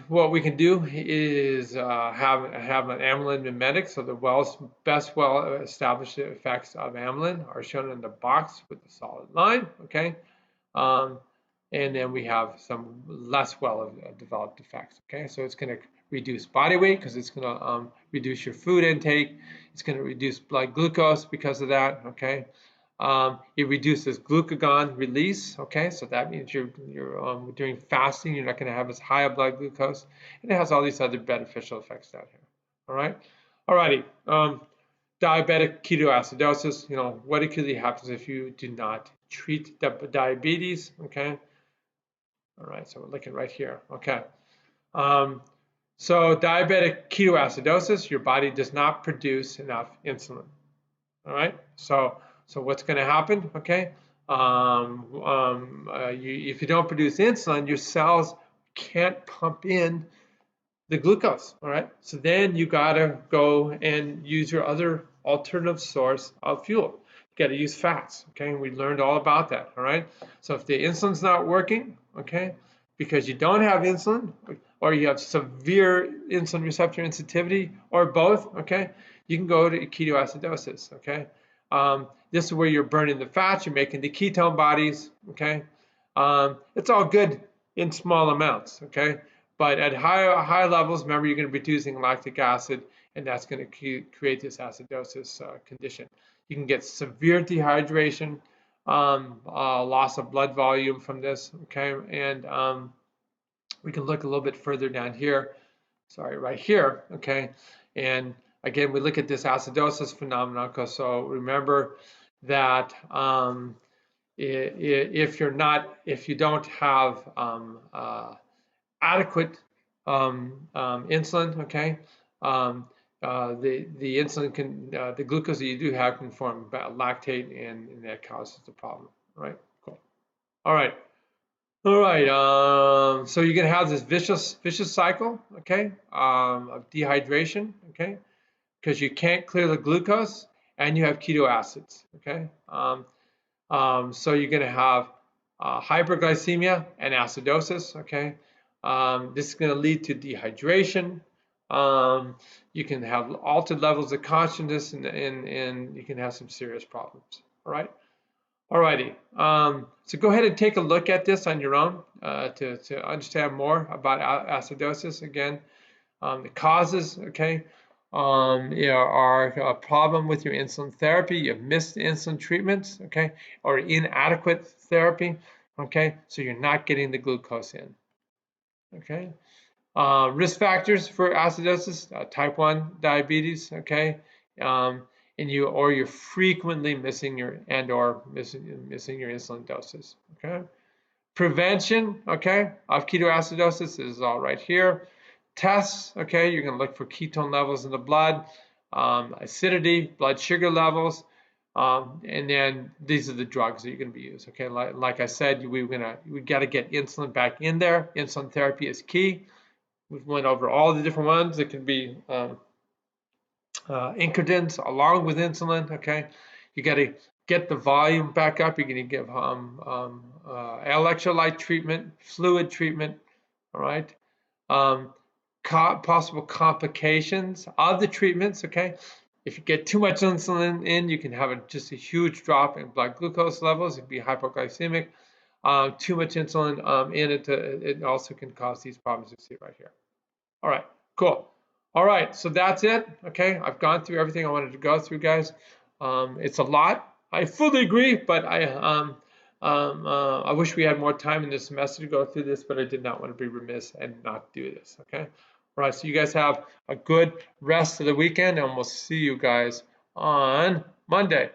what we can do is have an amylin mimetic. So the best established effects of amylin are shown in the box with the solid line. Okay, and then we have some less well developed effects. Okay, so it's going to reduce body weight because it's going to reduce your food intake. It's going to reduce blood glucose because of that. Okay, it reduces glucagon release. Okay, so that means you're during fasting, you're not going to have as high a blood glucose, and it has all these other beneficial effects down here. All right, alrighty. Diabetic ketoacidosis. You know what actually happens if you do not treat diabetes. Okay. All right, so we're looking right here. Okay. So diabetic ketoacidosis, your body does not produce enough insulin. All right. So what's going to happen? Okay. If you don't produce insulin, your cells can't pump in the glucose. All right. So then you got to go and use your other alternative source of fuel. You got to use fats. Okay. We learned all about that. All right. So if the insulin's not working, okay, because you don't have insulin, or you have severe insulin receptor insensitivity, or both, okay, you can go to ketoacidosis. Okay. This is where you're burning the fats, you're making the ketone bodies. Okay. It's all good in small amounts. Okay. But at high levels, remember, you're going to be producing lactic acid, and that's going to create this acidosis condition. You can get severe dehydration, loss of blood volume from this. Okay, and we can look a little bit further down here. Sorry, right here. Okay, and again, we look at this acidosis phenomenon. So remember that if you don't have adequate insulin, okay, the insulin can the glucose that you do have can form lactate, and that causes the problem. Right? Cool. All right. So you're gonna have this vicious cycle, okay, of dehydration, okay, because you can't clear the glucose and you have keto acids, okay. So you're gonna have hyperglycemia and acidosis, okay. This is going to lead to dehydration. You can have altered levels of consciousness, and you can have some serious problems. All right. Alrighty. So go ahead and take a look at this on your own to understand more about acidosis. Again, the causes, okay, are a problem with your insulin therapy. You have missed insulin treatments, okay, or inadequate therapy, okay. So you're not getting the glucose in. Okay, risk factors for acidosis: type 1 diabetes. Okay, and you're frequently missing your insulin doses. Okay, Prevention, okay, of ketoacidosis is all right here. Tests, okay, you're going to look for ketone levels in the blood, acidity, blood sugar levels, and then these are the drugs that you're going to be used. Okay, like I said, we got to get insulin back in there. Insulin therapy is key. We've went over all the different ones. It can be incretins along with insulin. Okay, you got to get the volume back up. You're going to give electrolyte treatment, fluid treatment. All right. Possible complications of the treatments. Okay, if you get too much insulin in, you can have just a huge drop in blood glucose levels. It can be hypoglycemic. Too much insulin in it, it also can cause these problems you see right here. All right, cool. All right, so that's it. Okay, I've gone through everything I wanted to go through, guys. It's a lot. I fully agree, but I wish we had more time in this semester to go through this, but I did not want to be remiss and not do this. Okay. All right, so you guys have a good rest of the weekend, and we'll see you guys on Monday.